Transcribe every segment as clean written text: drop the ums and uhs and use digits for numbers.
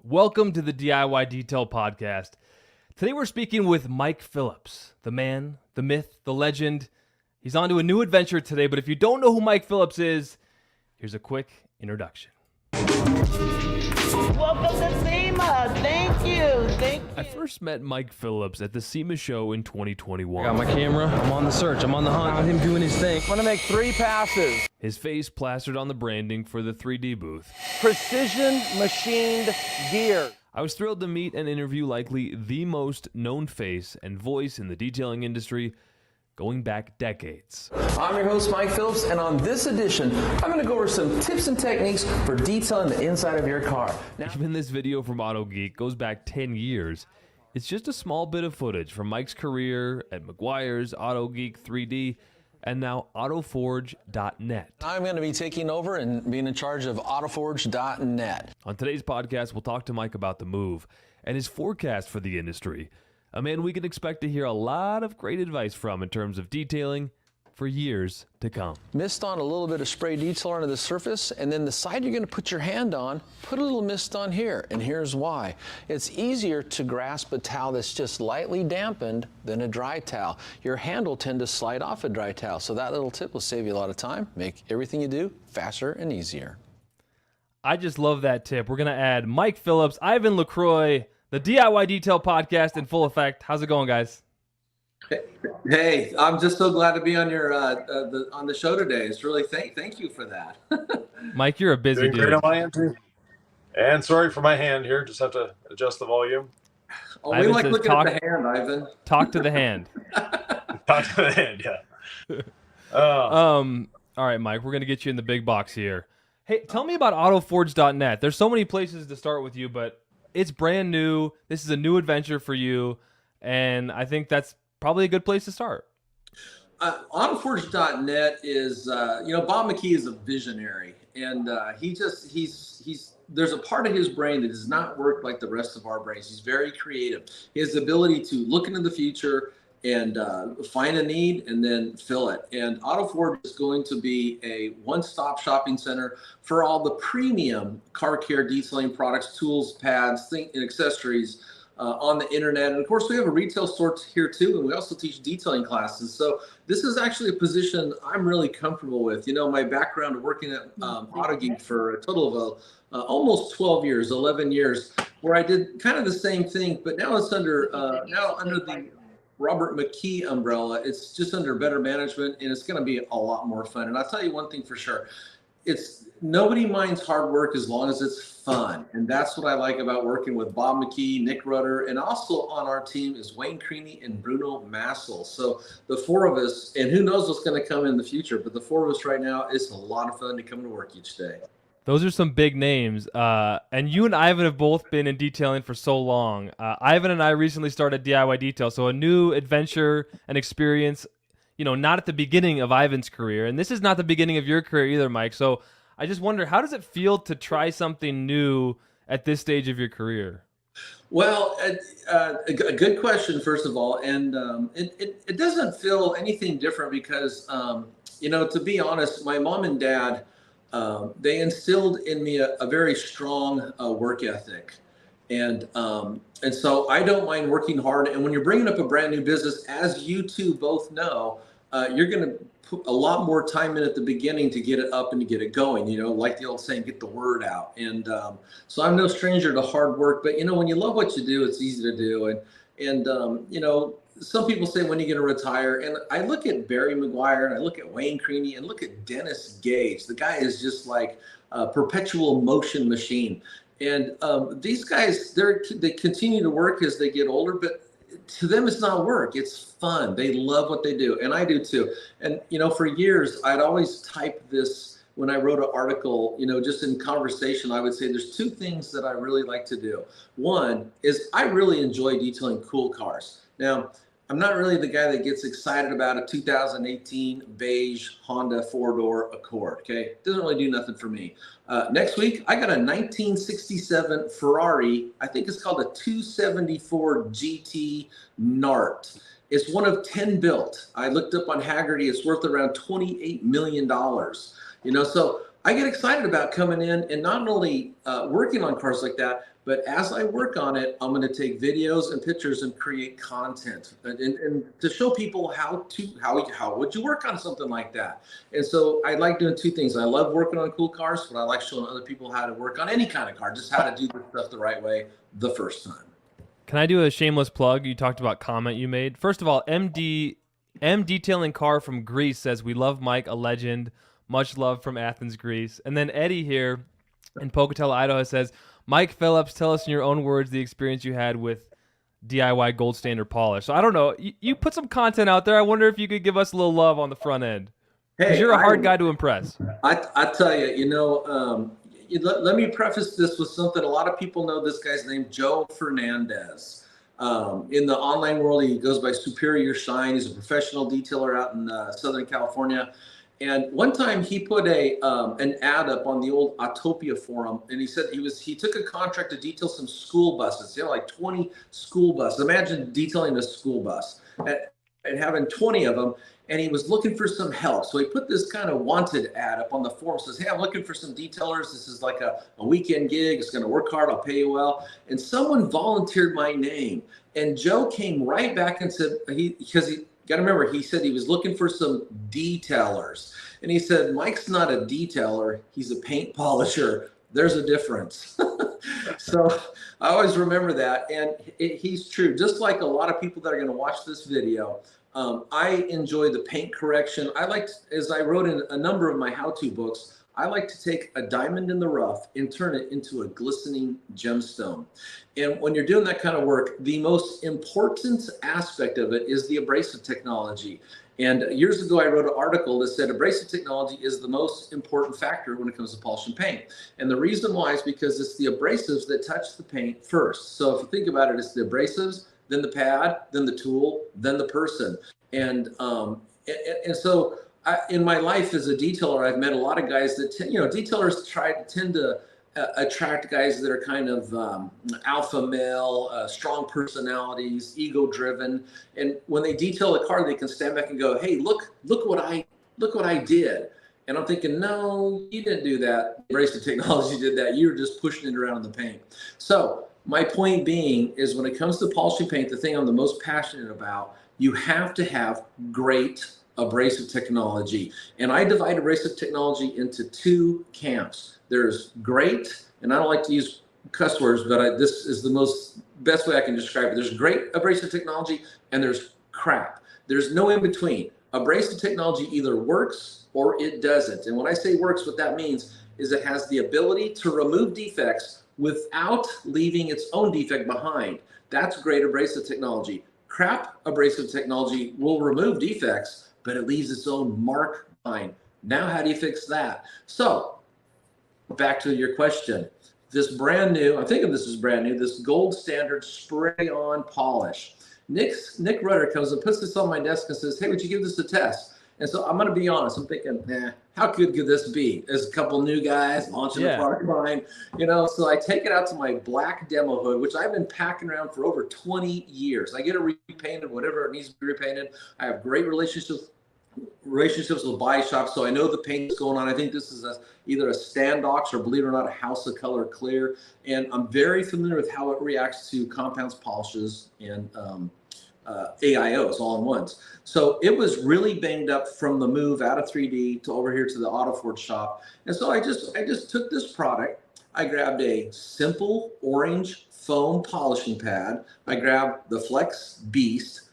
Welcome to the DIY Detail Podcast. Today we're speaking with Mike Phillips, the man, the myth, the legend. He's on to a new adventure today, but if you don't know who Mike Phillips is, here's a quick introduction. Welcome to SEMA. Thank you. I first met Mike Phillips at the SEMA show in 2021. I got my camera. I'm on the search. I'm on the hunt. Him doing his thing. I'm going to make 3 passes. His face plastered on the branding for the 3D booth. Precision machined gear. I was thrilled to meet and interview likely the most known face and voice in the detailing industry, going back decades. I'm your host, Mike Phillips, and on this edition, I'm going to go over some tips and techniques for detailing the inside of your car. Now, Even this video from Autogeek goes back 10 years. It's just a small bit of footage from Mike's career at Meguiar's, Autogeek 3D, and now AutoForge.net. I'm going to be taking over and being in charge of AutoForge.net. On today's podcast, we'll talk to Mike about the move and his forecast for the industry. A man we can expect to hear a lot of great advice from in terms of detailing for years to come. Mist on a little bit of spray detail onto the surface, and then the side you're going to put your hand on, put a little mist on here, and here's why. It's easier to grasp a towel that's just lightly dampened than a dry towel. Your hand will tend to slide off a dry towel, so that little tip will save you a lot of time, make everything you do faster and easier. I just love that tip. We're going to add Mike Phillips, Yvan LaCroix, the DIY Detail Podcast in full effect. How's it going, guys? Hey, I'm just so glad to be on your on the show today. It's really thank you for that. Mike, you're a busy Doing dude. great on my end too. And sorry for my hand here. Just have to adjust the volume. Oh, we Ivan like says looking talk- at the hand, Ivan. Talk to the hand. Talk to the hand, yeah. All right, Mike, we're going to get you in the big box here. Hey, tell me about AutoForge.net. There's so many places to start with you, but it's brand new. This is a new adventure for you, and I think that's probably a good place to start. AutoForge.net is, Bob McKee is a visionary, and he's there's a part of his brain that does not work like the rest of our brains. He's very creative. He has the ability to look into the future and find a need and then fill it. And AutoForge is going to be a one-stop shopping center for all the premium car care detailing products, tools, pads, and accessories on the internet. And of course, we have a retail store here too, and we also teach detailing classes. So this is actually a position I'm really comfortable with. You know, my background of working at Autogeek for a total of almost 12 years, 11 years, where I did kind of the same thing, but now it's under the Robert McKee umbrella. It's just under better management, and it's going to be a lot more fun. And I'll tell you one thing for sure. Nobody minds hard work as long as it's fun. And that's what I like about working with Bob McKee, Nick Rudder, and also on our team is Wayne Creaney and Bruno Massel. So the 4 of us, and who knows what's going to come in the future, but the 4 of us right now, it's a lot of fun to come to work each day. Those are some big names. And you and Yvan have both been in detailing for so long. Yvan and I recently started DIY Detail, so a new adventure and experience, not at the beginning of Ivan's career. And this is not the beginning of your career either, Mike. So I just wonder, how does it feel to try something new at this stage of your career? Well, a good question, first of all. And it doesn't feel anything different because, to be honest, my mom and dad, they instilled in me a very strong work ethic. And so I don't mind working hard. And when you're bringing up a brand new business, as you two both know, you're going to put a lot more time in at the beginning to get it up and to get it going, like the old saying, get the word out. And so I'm no stranger to hard work, but when you love what you do, it's easy to do. And some people say, when are you going to retire? And I look at Barry Meguiar and I look at Wayne Creaney and look at Dennis Gage. The guy is just like a perpetual motion machine. And these guys, they continue to work as they get older, but to them, it's not work. It's fun. They love what they do. And I do too. And, for years, I'd always type this when I wrote an article, just in conversation, I would say there's 2 things that I really like to do. One is I really enjoy detailing cool cars. Now, I'm not really the guy that gets excited about a 2018 beige Honda 4-door Accord, okay? Doesn't really do nothing for me. Next week, I got a 1967 Ferrari, I think it's called a 274 GT Nart. It's one of 10 built. I looked up on Haggerty, it's worth around $28 million. So I get excited about coming in and not only working on cars like that, But as I work on it, I'm going to take videos and pictures and create content and to show people how would you work on something like that. And so I like doing two things. I love working on cool cars, but I like showing other people how to work on any kind of car, just how to do this stuff the right way the first time. Can I do a shameless plug? You talked about comment you made. First of all, M Detailing Car from Greece says, we love Mike, a legend. Much love from Athens, Greece. And then Eddie here in Pocatello, Idaho says, Mike Phillips, tell us in your own words the experience you had with DIY gold standard polish. So I don't know. You put some content out there. I wonder if you could give us a little love on the front end. Because you're a hard guy to impress. I tell you, let me preface this with something. A lot of people know this guy's name, Joe Fernandez. In the online world, he goes by Superior Shine. He's a professional detailer out in Southern California. And one time he put an ad up on the old Autopia forum, and he said he took a contract to detail some school buses, like 20 school buses. Imagine detailing a school bus and having 20 of them, and he was looking for some help. So he put this kind of wanted ad up on the forum, says, hey, I'm looking for some detailers. This is like a weekend gig. It's going to work hard. I'll pay you well. And someone volunteered my name. And Joe came right back and said, got to remember, he said he was looking for some detailers. And he said, Mike's not a detailer. He's a paint polisher. There's a difference. So I always remember that. And he's true. Just like a lot of people that are going to watch this video, I enjoy the paint correction. As I wrote in a number of my how-to books, I like to take a diamond in the rough and turn it into a glistening gemstone. And when you're doing that kind of work, the most important aspect of it is the abrasive technology. And years ago, I wrote an article that said abrasive technology is the most important factor when it comes to polishing paint. And the reason why is because it's the abrasives that touch the paint first. So if you think about it, it's the abrasives, then the pad, then the tool, then the person. And so in my life as a detailer, I've met a lot of guys that, detailers tend to attract guys that are kind of alpha male, strong personalities, ego driven. And when they detail a car, they can stand back and go, hey, look what I did. And I'm thinking, no, you didn't do that. Abrasive technology did that. You were just pushing it around in the paint. So my point being is when it comes to polishing paint, the thing I'm the most passionate about, you have to have great abrasive technology. And I divide abrasive technology into two camps. There's great, and I don't like to use cuss words, but this is the best way I can describe it. There's great abrasive technology and there's crap. There's no in between. Abrasive technology either works or it doesn't. And when I say works, what that means is it has the ability to remove defects without leaving its own defect behind. That's great abrasive technology. Crap abrasive technology will remove defects, but it leaves its own mark behind. Now, how do you fix that? So, back to your question. This brand new, I think this is brand new, this gold standard spray-on polish. Nick Rudder comes and puts this on my desk and says, hey, would you give this a test? And so I'm going to be honest. I'm thinking, how good could this be? There's a couple new guys launching the product line, So I take it out to my black demo hood, which I've been packing around for over 20 years. I get it repainted, whatever it needs to be repainted. I have great relationships with body shops, so I know the paint is going on. I think this is either a Standox or, believe it or not, a House of Color Clear. And I'm very familiar with how it reacts to compounds, polishes, and AIOs all in once. So it was really banged up from the move out of 3D to over here to the AutoForge shop. And so I just took this product. I grabbed a simple orange foam polishing pad. I grabbed the Flex Beast,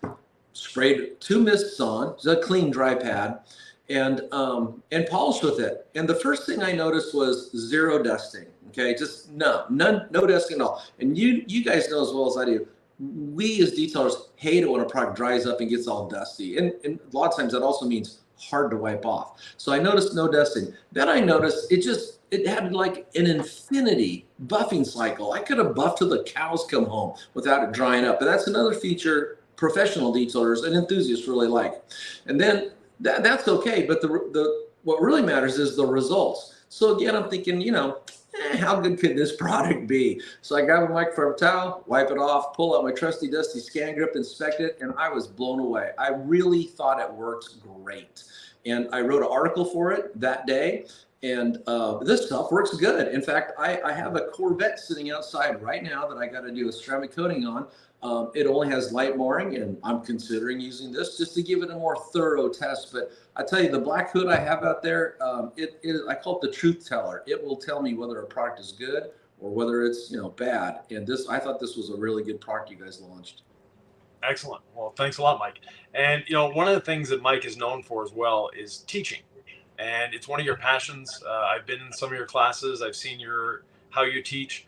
sprayed 2 mists on, it's a clean dry pad, and polished with it. And the first thing I noticed was zero dusting. Okay, just no dusting at all. And you guys know as well as I do, we as detailers hate it when a product dries up and gets all dusty. And a lot of times that also means hard to wipe off. So I noticed no dusting. Then I noticed it had like an infinity buffing cycle. I could have buffed till the cows come home without it drying up. And that's another feature professional detailers and enthusiasts really like. And then that's okay, but what really matters is the results. So again, I'm thinking, how good could this product be? So I grab a microfiber towel, wipe it off, pull out my trusty dusty scan grip, inspect it, and I was blown away. I really thought it worked great. And I wrote an article for it that day. And this stuff works good. In fact, I have a Corvette sitting outside right now that I got to do a ceramic coating on. It only has light marring, and I'm considering using this just to give it a more thorough test. But I tell you, the black hood I have out there, I call it the truth teller. It will tell me whether a product is good or whether it's bad. And I thought this was a really good product you guys launched. Excellent. Well, thanks a lot, Mike. And one of the things that Mike is known for as well is teaching, and it's one of your passions. I've been in some of your classes. I've seen how you teach.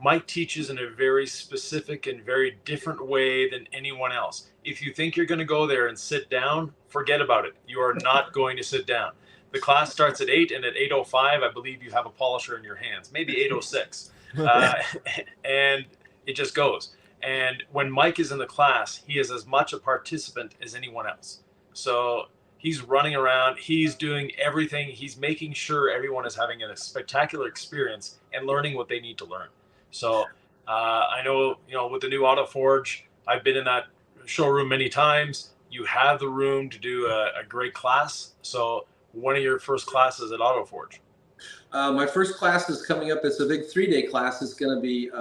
Mike teaches in a very specific and very different way than anyone else. If you think you're going to go there and sit down, forget about it. You are not going to sit down. The class starts at 8, and at 8:05, I believe you have a polisher in your hands, maybe 8:06. And it just goes. And when Mike is in the class, he is as much a participant as anyone else. So he's running around, he's doing everything. He's making sure everyone is having a spectacular experience and learning what they need to learn. So I know, with the new AutoForge, I've been in that showroom many times. You have the room to do a great class. So one of your first classes at AutoForge? My first class is coming up. It's a big 3-day class. It's going to be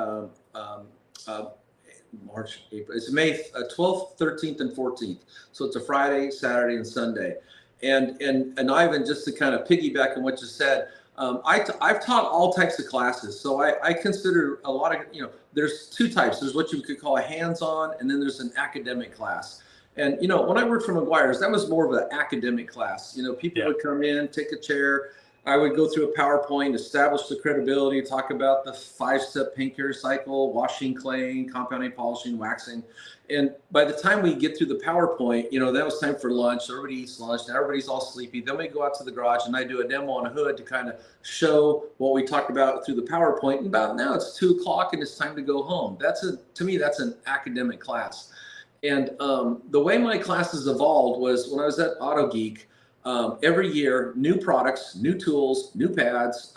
March, April. It's May 12th, 13th, and 14th. So it's a Friday, Saturday, and Sunday. And Yvan, just to kind of piggyback on what you said, I've taught all types of classes. So I consider a lot of, there's 2 types. There's what you could call a hands-on, and then there's an academic class. And, when I worked for Meguiar's, that was more of an academic class. People would come in, take a chair. I would go through a PowerPoint, establish the credibility, talk about the 5-step paint care cycle, washing, claying, compounding, polishing, waxing. And by the time we get through the PowerPoint, that was time for lunch. Everybody eats lunch. Now everybody's all sleepy. Then we go out to the garage and I do a demo on a hood to kind of show what we talked about through the PowerPoint. And about now it's 2 o'clock and it's time to go home. To me, that's an academic class. And the way my classes evolved was when I was at Autogeek, every year, new products, new tools, new pads,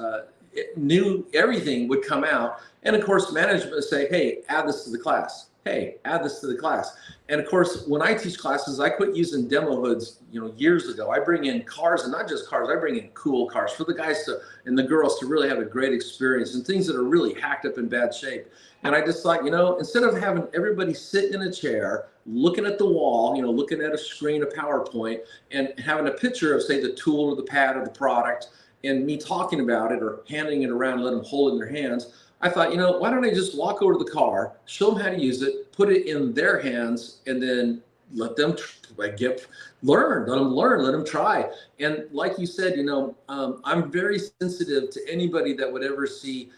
new everything would come out. And of course, management would say, hey, add this to the class. Hey, add this to the class. And of course, when I teach classes, I quit using demo hoods, years ago. I bring in cars, and not just cars, I bring in cool cars for the guys and the girls to really have a great experience, and things that are really hacked up in bad shape. And I just thought, instead of having everybody sit in a chair, looking at the wall, looking at a screen, a PowerPoint, and having a picture of, say, the tool or the pad or the product, and me talking about it or handing it around and letting them hold it in their hands, I thought, why don't I just walk over to the car, show them how to use it, put it in their hands, and then let them learn, let them try. And like you said, I'm very sensitive to anybody that would ever say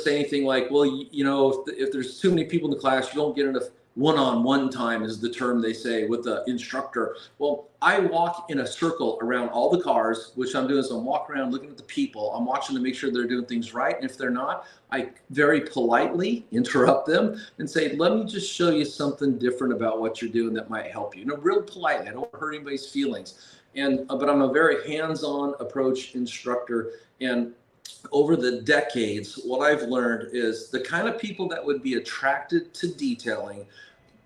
anything like, well, if there's too many people in the class, you don't get enough one-on-one time is the term they say with the instructor. Well, I walk in a circle around all the cars, which I'm doing is I'm walking around looking at the people. I'm watching to make sure they're doing things right. And if they're not, I very politely interrupt them and say, let me just show you something different about what you're doing that might help you. Real politely. I don't hurt anybody's feelings. But I'm a very hands-on approach instructor. And over the decades, what I've learned is the kind of people that would be attracted to detailing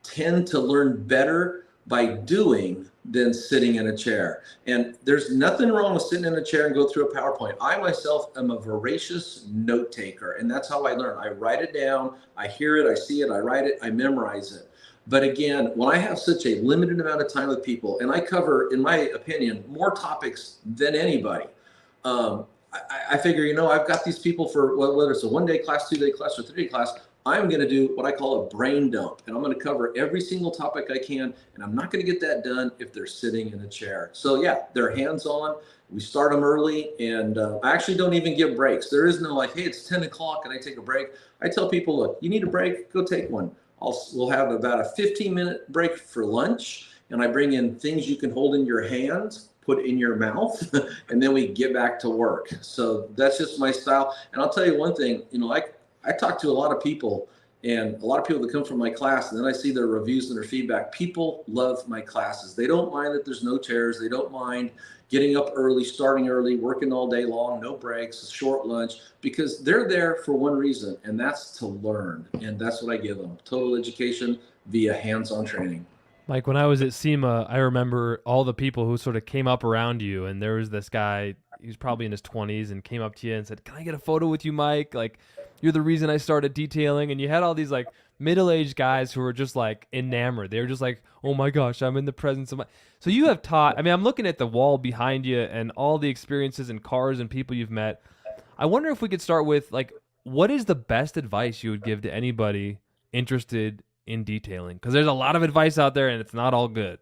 tend to learn better by doing than sitting in a chair. And there's nothing wrong with sitting in a chair and go through a PowerPoint. I myself am a voracious note taker, and that's how I learn. I write it down, I hear it, I see it, I write it, I memorize it. But again, when I have such a limited amount of time with people, and I cover, in my opinion, more topics than anybody, I figure, I've got these people for whether it's a 1-day class, 2-day class, or 3-day class, I'm going to do what I call a brain dump. And I'm going to cover every single topic I can. And I'm not going to get that done if they're sitting in a chair. So yeah, they're hands-on. We start them early. And I actually don't even give breaks. There is no like, hey, it's 10 o'clock and I take a break. I tell people, look, you need a break, go take one. We'll have about a 15-minute break for lunch. And I bring in things you can hold in your hands, put in your mouth, and then we get back to work. So that's just my style. And I'll tell you one thing, I talk to a lot of people, And a lot of people that come from my class, and then I see their reviews and their feedback, people love my classes. They don't mind that there's no chairs. They don't mind getting up early, starting early, working all day long, no breaks, a short lunch, because they're there for one reason, and that's to learn. And that's what I give them, total education via hands-on training. Mike, when I was at SEMA, I remember all the people who sort of came up around you, and there was this guy, he was probably in his 20s, and came up to you and said, "Can I get a photo with you, Mike? Like, you're the reason I started detailing." And you had all these like middle-aged guys who were just like enamored. They were just like, "Oh my gosh, I'm in the presence of my..." So you have taught, I mean, I'm looking at the wall behind you and all the experiences and cars and people you've met. I wonder if we could start with, like, what is the best advice you would give to anybody interested in detailing? Because there's a lot of advice out there and it's not all good.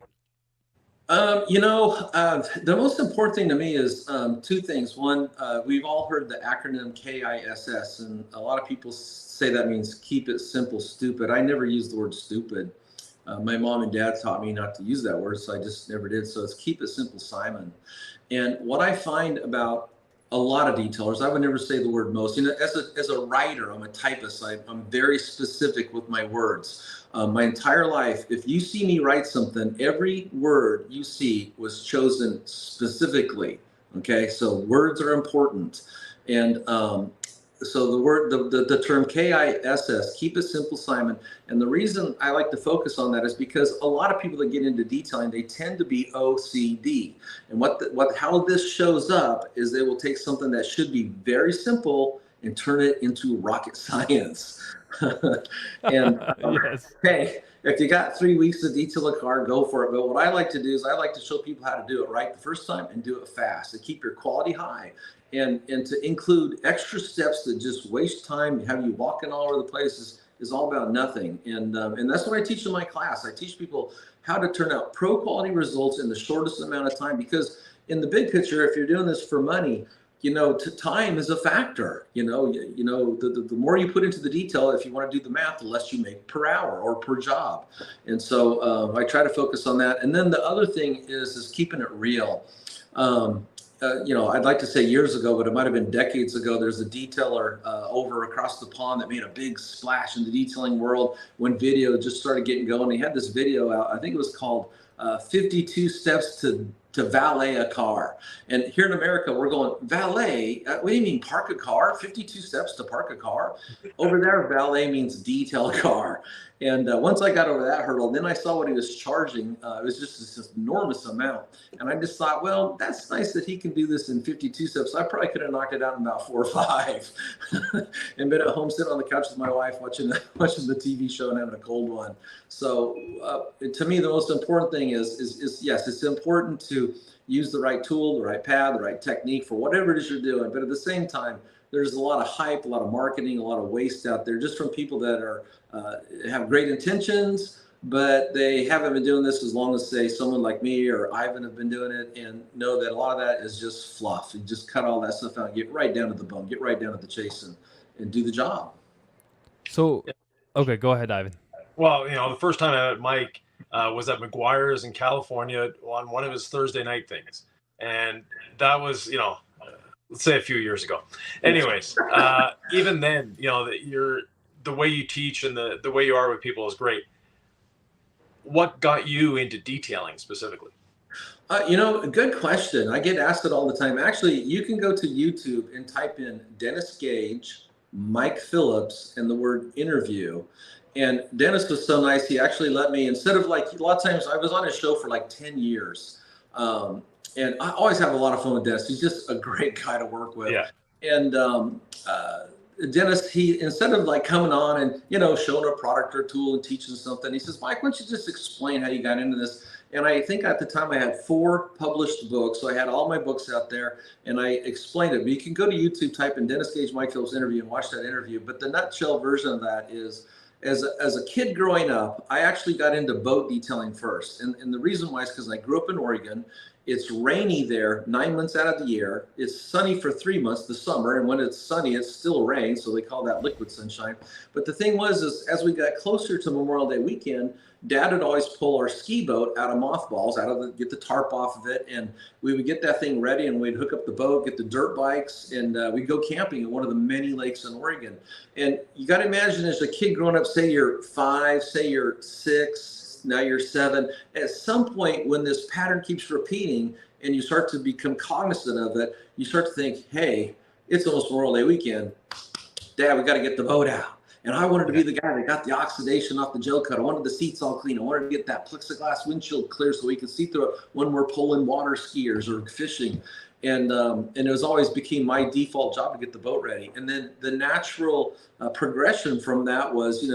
The most important thing to me is two things. One, we've all heard the acronym KISS, and a lot of people say that means keep it simple, stupid. I never use the word stupid. My mom and dad taught me not to use that word, so I just never did. So it's keep it simple, Simon. And what I find about a lot of detailers, I would never say the word most. You know, as a writer, I'm a typist. I'm very specific with my words. My entire life, if you see me write something, every word you see was chosen specifically. Okay, so words are important, and so the term KISS, keep it simple, Simon. And the reason I like to focus on that is because a lot of people that get into detailing, they tend to be OCD. And how this shows up is they will take something that should be very simple and turn it into rocket science. And Yes. hey, if you got 3 weeks to detail a car, go for it. But what I like to do is I like to show people how to do it right the first time and do it fast to keep your quality high. And to include extra steps that just waste time, have you walking all over the place is all about nothing. And that's what I teach in my class. I teach people how to turn out pro quality results in the shortest amount of time, because in the big picture, if you're doing this for money, you know, time is a factor. The more you put into the detail, if you want to do the math, the less you make per hour or per job. And so I try to focus on that. And then the other thing is keeping it real. I'd like to say years ago, but it might have been decades ago. There's a detailer over across the pond that made a big splash in the detailing world when video just started getting going. He had this video out. I think it was called 52 Steps to valet a car. And here in America, we're going, valet? What do you mean, park a car? 52 steps to park a car? Over there, valet means detail a car. And once I got over that hurdle, then I saw what he was charging. It was just this enormous amount. And I just thought, well, that's nice that he can do this in 52 steps. I probably could have knocked it out in about 4 or 5 and been at home sitting on the couch with my wife watching the TV show and having a cold one. So to me, the most important thing is yes, it's important to use the right tool, the right pad, the right technique for whatever it is you're doing. But at the same time, there's a lot of hype, a lot of marketing, a lot of waste out there just from people that are have great intentions, but they haven't been doing this as long as, say, someone like me or Yvan have been doing it, and know that a lot of that is just fluff. You just cut all that stuff out and get right down to the bone, get right down to the chase and do the job. So, okay, go ahead, Yvan. Well, the first time I met Mike was at Meguiar's in California on one of his Thursday night things. And that was, let's say a few years ago. Anyways, even then, the way you teach and the way you are with people is great. What got you into detailing specifically? Good question. I get asked it all the time. Actually, you can go to YouTube and type in Dennis Gage, Mike Phillips, and the word interview. And Dennis was so nice. He actually let me, instead of like, a lot of times I was on his show for like 10 years. And I always have a lot of fun with Dennis. He's just a great guy to work with. Yeah. And Dennis, he, instead of like coming on and, showing a product or tool and teaching something, he says, Mike, why don't you just explain how you got into this? And I think at the time I had 4 published books. So I had all my books out there and I explained it. But you can go to YouTube, type in Dennis Gage, Mike Phillips interview and watch that interview. But the nutshell version of that is, as a kid growing up, I actually got into boat detailing first. And the reason why is because I grew up in Oregon, It's rainy there 9 months out of the year. It's sunny for 3 months, the summer. And when it's sunny, it's still rain. So they call that liquid sunshine. But the thing was, is as we got closer to Memorial Day weekend, Dad would always pull our ski boat out of mothballs, get the tarp off of it. And we would get that thing ready and we'd hook up the boat, get the dirt bikes, and we'd go camping at one of the many lakes in Oregon. And you got to imagine, as a kid growing up, say you're 5, say you're 6, now you're 7. At some point, when this pattern keeps repeating and you start to become cognizant of it, you start to think, hey, it's almost Memorial Day weekend. Dad, we got to get the boat out. And I wanted to be the guy that got the oxidation off the gel coat. I wanted the seats all clean. I wanted to get that plexiglass windshield clear so we could see through it when we're pulling water skiers or fishing. And it was always became my default job to get the boat ready. And then the natural progression from that was,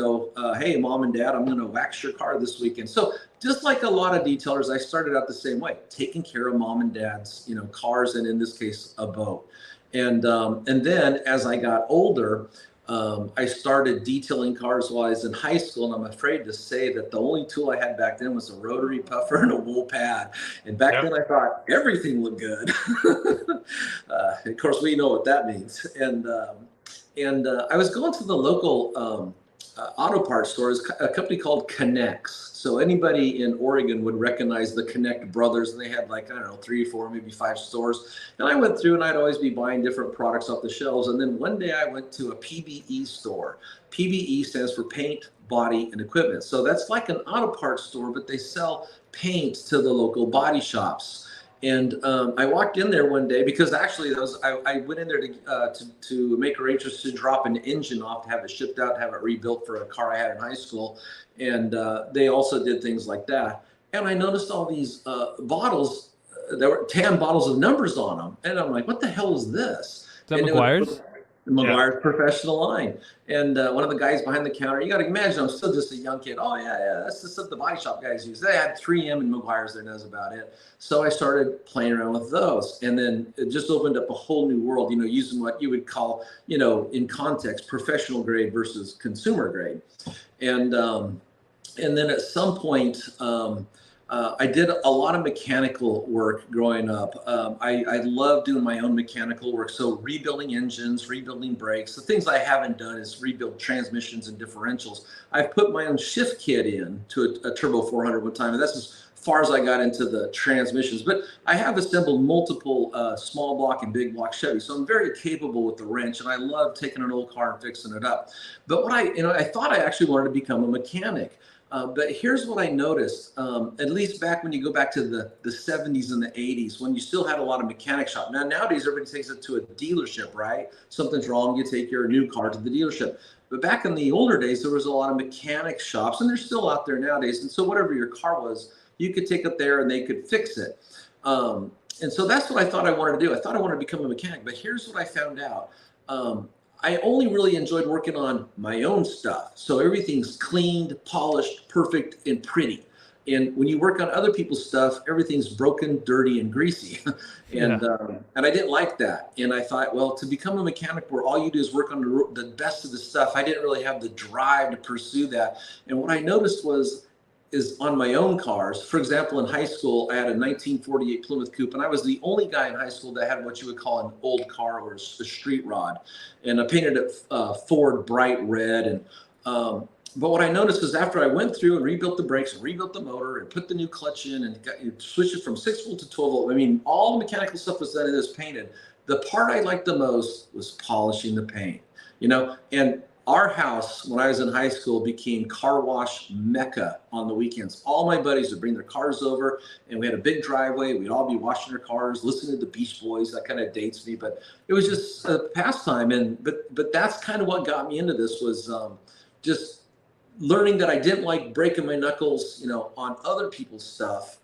hey, Mom and Dad, I'm going to wax your car this weekend. So just like a lot of detailers, I started out the same way, taking care of Mom and Dad's, cars, and in this case, a boat. And then as I got older, I started detailing cars while I was in high school, and I'm afraid to say that the only tool I had back then was a rotary puffer and a wool pad. And back then I thought everything looked good. Of course, we know what that means. And I was going to the local auto parts stores, a company called Connects. So anybody in Oregon would recognize the Connect brothers, and they had 3, 4, maybe 5 stores. And I went through, and I'd always be buying different products off the shelves. And then one day I went to a PBE store. PBE stands for paint, body, and equipment. So that's like an auto parts store, but they sell paint to the local body shops. And I walked in there one day because actually I went in there to make arrangements to drop an engine off, to have it shipped out, to have it rebuilt for a car I had in high school. And they also did things like that. And I noticed all these bottles, there were tan bottles of numbers on them. And I'm like, what the hell is this? Is that Meguiar's? Meguiar's professional line. And one of the guys behind the counter, you got to imagine, I'm still just a young kid. Oh, yeah, that's the stuff the body shop guys use. They had 3M and Meguiar's there, and that's about it. So I started playing around with those. And then it just opened up a whole new world, using what you would call, in context, professional grade versus consumer grade. And then at some point, I did a lot of mechanical work growing up. I love doing my own mechanical work. So rebuilding engines, rebuilding brakes. The things I haven't done is rebuild transmissions and differentials. I've put my own shift kit in to a Turbo 400 one time, and that's as far as I got into the transmissions. But I have assembled multiple small block and big block Chevy. So I'm very capable with the wrench, and I love taking an old car and fixing it up. But what I thought I actually wanted to become a mechanic. But here's what I noticed, at least back when you go back to the 70s and the 80s, when you still had a lot of mechanic shop. Now, nowadays, everybody takes it to a dealership, right? Something's wrong, you take your new car to the dealership. But back in the older days, there was a lot of mechanic shops, and they're still out there nowadays. And so whatever your car was, you could take it there and they could fix it. And so that's what I thought I wanted to do. I thought I wanted to become a mechanic, but here's what I found out. I only really enjoyed working on my own stuff. So everything's cleaned, polished, perfect, and pretty. And when you work on other people's stuff, everything's broken, dirty, and greasy. And I didn't like that. And I thought, well, to become a mechanic where all you do is work on the best of the stuff, I didn't really have the drive to pursue that. And what I noticed is on my own cars. For example, in high school, I had a 1948 Plymouth Coupe, and I was the only guy in high school that had what you would call an old car or a street rod. And I painted it Ford bright red. And but what I noticed is after I went through and rebuilt the brakes and rebuilt the motor and put the new clutch in and switched it from 6 volt to 12 volt, I mean, all the mechanical stuff was done and it was painted. The part I liked the most was polishing the paint, and our house, when I was in high school, became car wash mecca on the weekends. All my buddies would bring their cars over, and we had a big driveway. We'd all be washing our cars, listening to the Beach Boys. That kind of dates me, but it was just a pastime. But that's kind of what got me into this was just learning that I didn't like breaking my knuckles, on other people's stuff,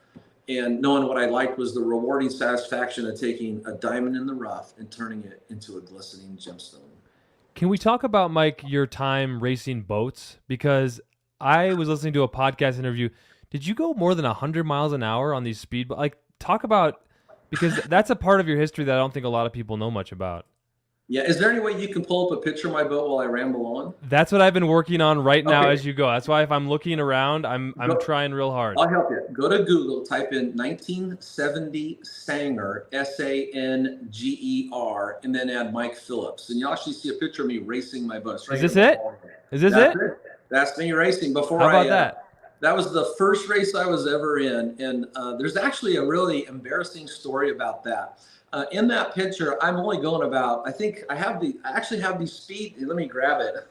and knowing what I liked was the rewarding satisfaction of taking a diamond in the rough and turning it into a glistening gemstone. Can we talk about, Mike, your time racing boats? Because I was listening to a podcast interview. Did you go more than 100 miles an hour on these talk about, because that's a part of your history that I don't think a lot of people know much about. Yeah. Is there any way you can pull up a picture of my boat while I ramble on? That's what I've been working on right now Okay. as you go. That's why if I'm looking around, I'm trying real hard. I'll help you. Go to Google, type in 1970 Sanger, Sanger, and then add Mike Phillips. And you'll actually see a picture of me racing my boat. Is this it? Is this That's it? That's me racing before How about that? That was the first race I was ever in. And there's actually a really embarrassing story about that. In that picture, I'm only going about, I actually have the speed. Let me grab it.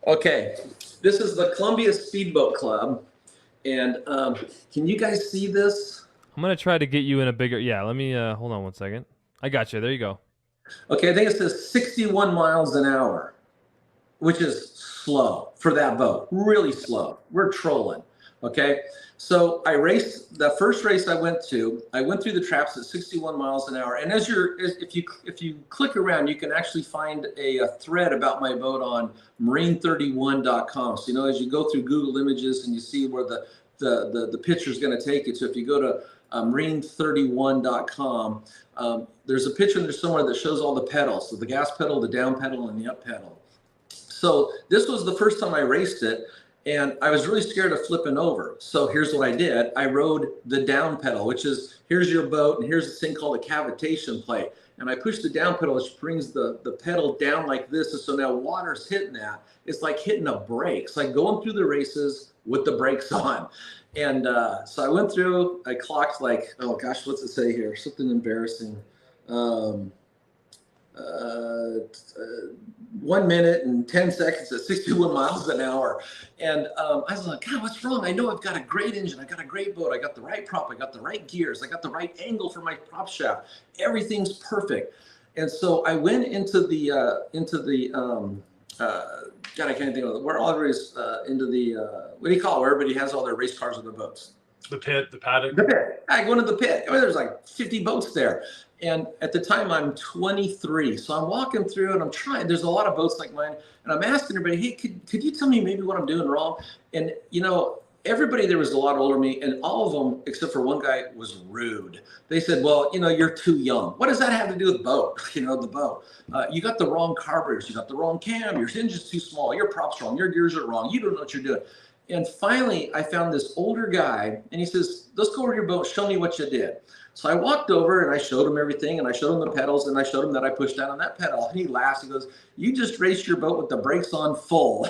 Okay, this is the Columbia Speedboat Club. And can you guys see this? I'm going to try to get you in a bigger, yeah, let me, hold on one second. I got you. There you go. Okay, I think it says 61 miles an hour, which is slow for that boat, really slow. We're trolling, okay? So I raced, the first race I went through the traps at 61 miles an hour. And if you click around, you can actually find a thread about my boat on marine31.com. So, as you go through Google Images and you see where the picture is going to take you to, if you go to marine31.com, there's a picture in there somewhere that shows all the pedals. So the gas pedal, the down pedal, and the up pedal. So this was the first time I raced it. And I was really scared of flipping over. So here's what I did. I rode the down pedal, which is, here's your boat, and here's this thing called a cavitation plate. And I pushed the down pedal, which brings the pedal down like this. And so now water's hitting that. It's like hitting a brake. It's like going through the races with the brakes on. And so I went through, I clocked like, oh gosh, what's it say here? Something embarrassing. 1 minute and 10 seconds at 61 miles an hour. And I was like, God, what's wrong? I know I've got a great engine. I got a great boat. I got the right prop. I got the right gears. I got the right angle for my prop shaft. Everything's perfect. And so I went into the God, I can't think of it. We're always into the, what do you call it? Where everybody has all their race cars on their boats. The pit, the paddock. The pit. I go into the pit. I mean, there's like 50 boats there. And at the time I'm 23. So I'm walking through and I'm trying, there's a lot of boats like mine. And I'm asking everybody, hey, could you tell me maybe what I'm doing wrong? And everybody there was a lot older than me, and all of them, except for one guy, was rude. They said, well, you're too young. What does that have to do with boat? The boat. You got the wrong carburetors. You got the wrong cam. Your engine's too small. Your prop's wrong. Your gears are wrong. You don't know what you're doing. And finally, I found this older guy, and he says, let's go over to your boat. Show me what you did. So I walked over and I showed him everything, and I showed him the pedals, and I showed him that I pushed down on that pedal. And he laughs. He goes, you just raced your boat with the brakes on full.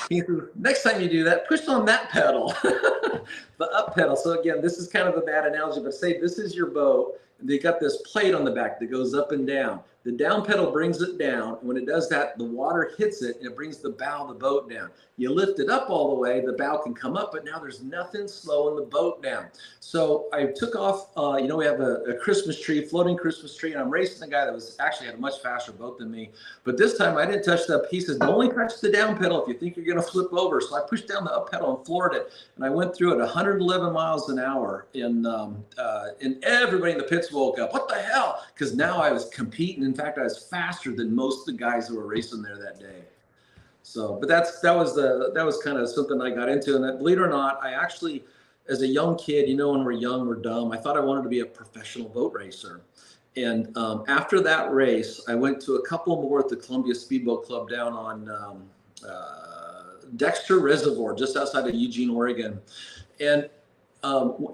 He says, next time you do that, push on that pedal, the up pedal. So again, this is kind of a bad analogy, but say this is your boat. And they got this plate on the back that goes up and down. The down pedal brings it down. And when it does that, the water hits it and it brings the bow of the boat down. You lift it up all the way, the bow can come up, but now there's nothing slowing the boat down. So I took off, we have a Christmas tree, floating Christmas tree, and I'm racing a guy that was actually had a much faster boat than me. But this time I didn't touch the, he says, only touch the down pedal if you think you're going to flip over. So I pushed down the up pedal and floored it. And I went through at 111 miles an hour. And everybody in the pits woke up. What the hell? Because now I was competing. In fact, I was faster than most of the guys who were racing there that day. So, but that was kind of something I got into. And believe it or not, I actually, as a young kid, when we're young, we're dumb. I thought I wanted to be a professional boat racer. And after that race, I went to a couple more at the Columbia Speedboat Club down on Dexter Reservoir, just outside of Eugene, Oregon. And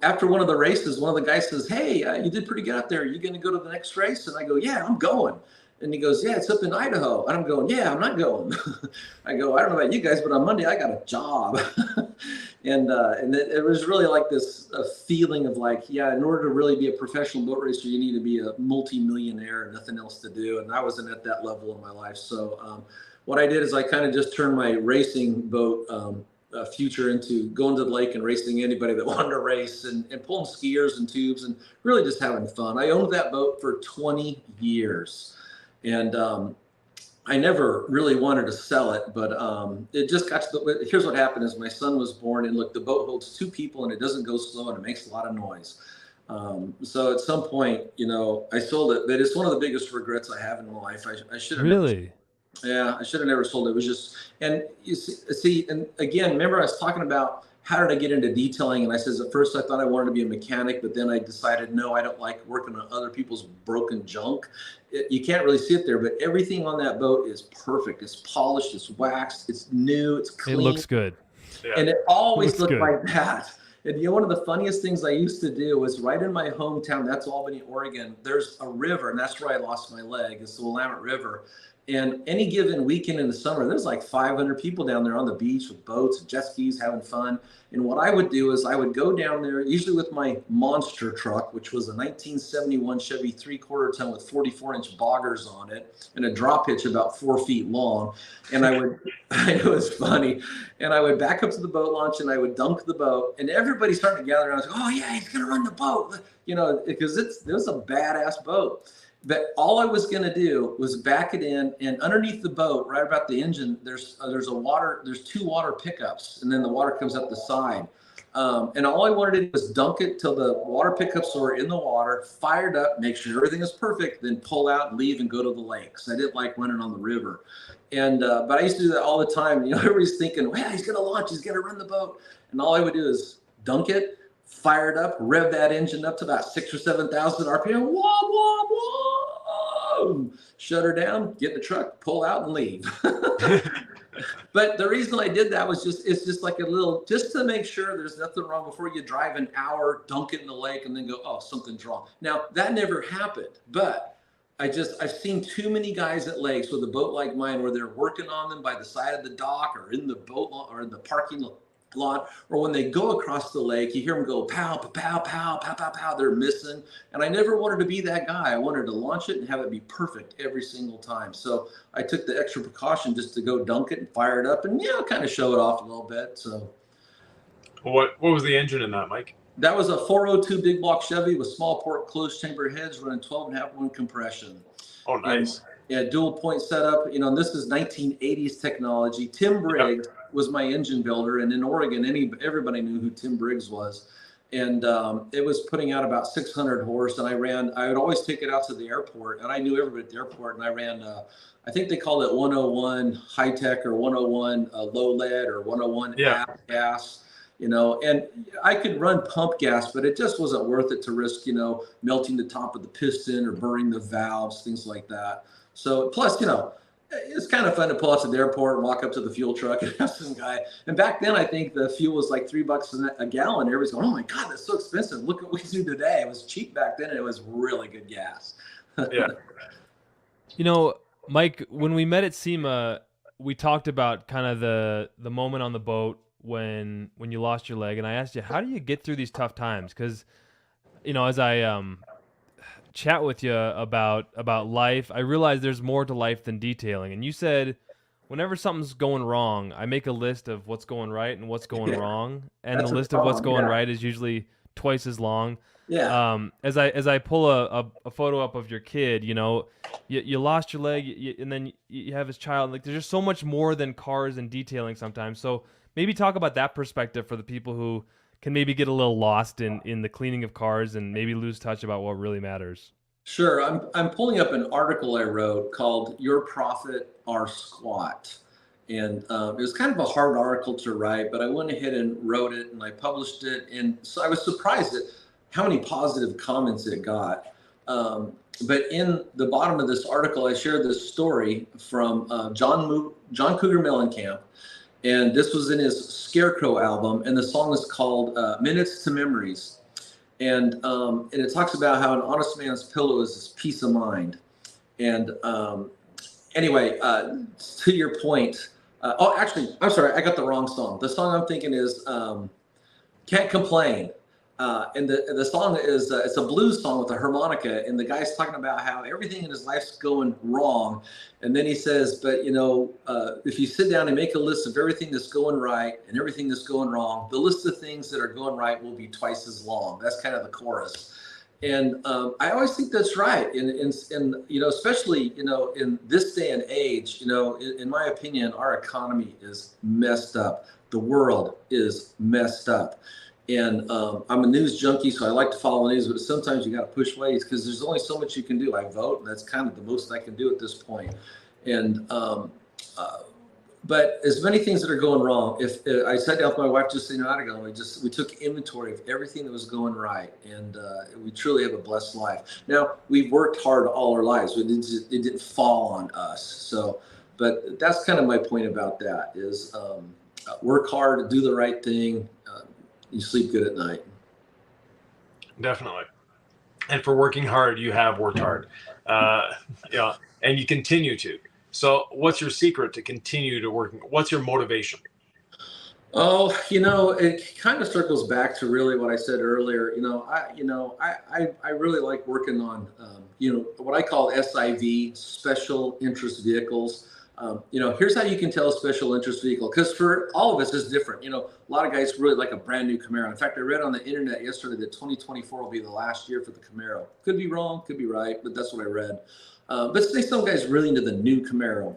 after one of the races, one of the guys says, hey, you did pretty good out there. Are you going to go to the next race? And I go, yeah, I'm going. And he goes, yeah, it's up in Idaho. And I'm going, yeah, I'm not going. I go, I don't know about you guys, but on Monday I got a job. and it was really like this feeling of like, yeah, in order to really be a professional boat racer, you need to be a multi-millionaire and nothing else to do. And I wasn't at that level in my life. So what I did is I kind of just turned my racing boat future into going to the lake and racing anybody that wanted to race and pulling skiers and tubes and really just having fun. I owned that boat for 20 years. And I never really wanted to sell it, but it just got to here's what happened is my son was born, and look, the boat holds 2 people and it doesn't go slow and it makes a lot of noise. So at some point, I sold it, but it's one of the biggest regrets I have in my life. I should have. Really? Yeah, I should have never sold it. It was just, and you see, and again, remember I was talking about how did I get into detailing? And I says, at first I thought I wanted to be a mechanic, but then I decided, no, I don't like working on other people's broken junk. You can't really see it there, but everything on that boat is perfect. It's polished, it's waxed, it's new, it's clean. It looks good. Yeah. And it always Looks looked good. like that. And one of the funniest things I used to do was right in my hometown, that's Albany, Oregon, there's a river, and that's where I lost my leg. It's the Willamette River. And any given weekend in the summer, there's like 500 people down there on the beach with boats and jet skis having fun. And what I would do is I would go down there, usually with my monster truck, which was a 1971 Chevy 3/4 ton with 44-inch boggers on it and a drop hitch about 4 feet long. And I would, it was funny. And I would back up to the boat launch and I would dunk the boat. And everybody started to gather around. I was like, oh yeah, he's going to run the boat. You know, because it was a badass boat. But all I was going to do was back it in, and underneath the boat, right about the engine, there's two water pickups, and then the water comes up the side. And all I wanted to do was dunk it till the water pickups were in the water, fired up, make sure everything is perfect, then pull out and leave and go to the lake. Because I didn't like running on the river. And but I used to do that all the time. You know, everybody's thinking, well, he's going to launch, he's going to run the boat. And all I would do is dunk it, fire it up, rev that engine up to about 6,000 or 7,000 RPM, whoa, whoa, whoa, shut her down, get in the truck, pull out and leave. But the reason I did that was it's just like a little, just to make sure there's nothing wrong before you drive an hour, dunk it in the lake and then go, oh, something's wrong. Now that never happened, but I've seen too many guys at lakes with a boat like mine where they're working on them by the side of the dock or in the boat or in the parking lot, or when they go across the lake, you hear them go pow, pow, pow, pow, pow, pow, pow, they're missing. And I never wanted to be that guy. I wanted to launch it and have it be perfect every single time. So I took the extra precaution just to go dunk it and fire it up and, kind of show it off a little bit. So what was the engine in that, Mike? that was a 402 big block Chevy with small port closed chamber heads running 12.5 wind compression. Oh, nice. Yeah, dual point setup. And this is 1980s technology. Tim Briggs was my engine builder, and in Oregon, everybody knew who Tim Briggs was. And it was putting out about 600 horse, and I would always take it out to the airport, and I knew everybody at the airport, and I ran, I think they called it 101 high tech or 101 low lead or 101 gas. And I could run pump gas, but it just wasn't worth it to risk, melting the top of the piston or burning the valves, things like that. So plus, it's kind of fun to pull out to the airport and walk up to the fuel truck and have some guy. And back then, I think the fuel was like $3 a gallon. Everybody's going, oh my God, that's so expensive. Look what we do today. It was cheap back then, and it was really good gas. Yeah. Mike, when we met at SEMA, we talked about kind of the moment on the boat when you lost your leg, and I asked you, how do you get through these tough times? Because, as I chat with you about life, I realize there's more to life than detailing. And you said, whenever something's going wrong, I make a list of what's going right and what's going wrong, and the list of what's going right is usually twice as long. Yeah. As I pull a photo up of your kid, you lost your leg, and then you have his child. Like, there's just so much more than cars and detailing sometimes. So maybe talk about that perspective for the people who can maybe get a little lost in the cleaning of cars and maybe lose touch about what really matters. Sure. I'm pulling up an article I wrote called Your Profit, Our Squat. And it was kind of a hard article to write, but I went ahead and wrote it and I published it. And so I was surprised at how many positive comments it got. But in the bottom of this article, I shared this story from John Cougar Mellencamp. And this was in his Scarecrow album, and the song is called Minutes to Memories. And it talks about how an honest man's pillow is his peace of mind. And anyway, to your point, actually, I'm sorry, I got the wrong song. The song I'm thinking is Can't Complain. And the song is, it's a blues song with a harmonica, and the guy's talking about how everything in his life's going wrong. And then he says, but if you sit down and make a list of everything that's going right and everything that's going wrong, the list of things that are going right will be twice as long. That's kind of the chorus. And I always think that's right. And especially, in this day and age, in my opinion, our economy is messed up. The world is messed up. And I'm a news junkie, so I like to follow the news, but sometimes you got to push ways because there's only so much you can do. I vote, and that's kind of the most I can do at this point. And But as many things that are going wrong, if I sat down with my wife just a night ago, and we took inventory of everything that was going right, and we truly have a blessed life. Now, we've worked hard all our lives, but it didn't fall on us. So, but that's kind of my point about that is work hard, do the right thing, you sleep good at night. Definitely. And for working hard, you have worked hard, yeah, and you continue to. So what's your secret to continue to work? What's your motivation? Oh, it kind of circles back to really what I said earlier. I really like working on, what I call SIV, special interest vehicles. Here's how you can tell a special interest vehicle, because for all of us it's different. A lot of guys really like a brand new Camaro. In fact, I read on the internet yesterday that 2024 will be the last year for the Camaro. Could be wrong, could be right, but that's what I read. But say some guy's really into the new Camaro,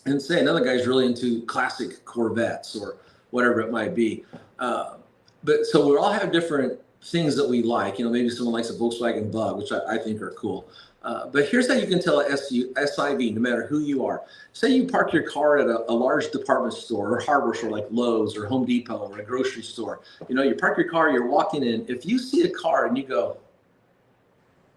and say another guy's really into classic Corvettes or whatever it might be. But so we all have different things that we like. Maybe someone likes a Volkswagen Bug, which I think are cool. But here's how you can tell a SIV, no matter who you are. Say you park your car at a large department store or hardware store like Lowe's or Home Depot or a grocery store. You park your car, you're walking in. If you see a car and you go,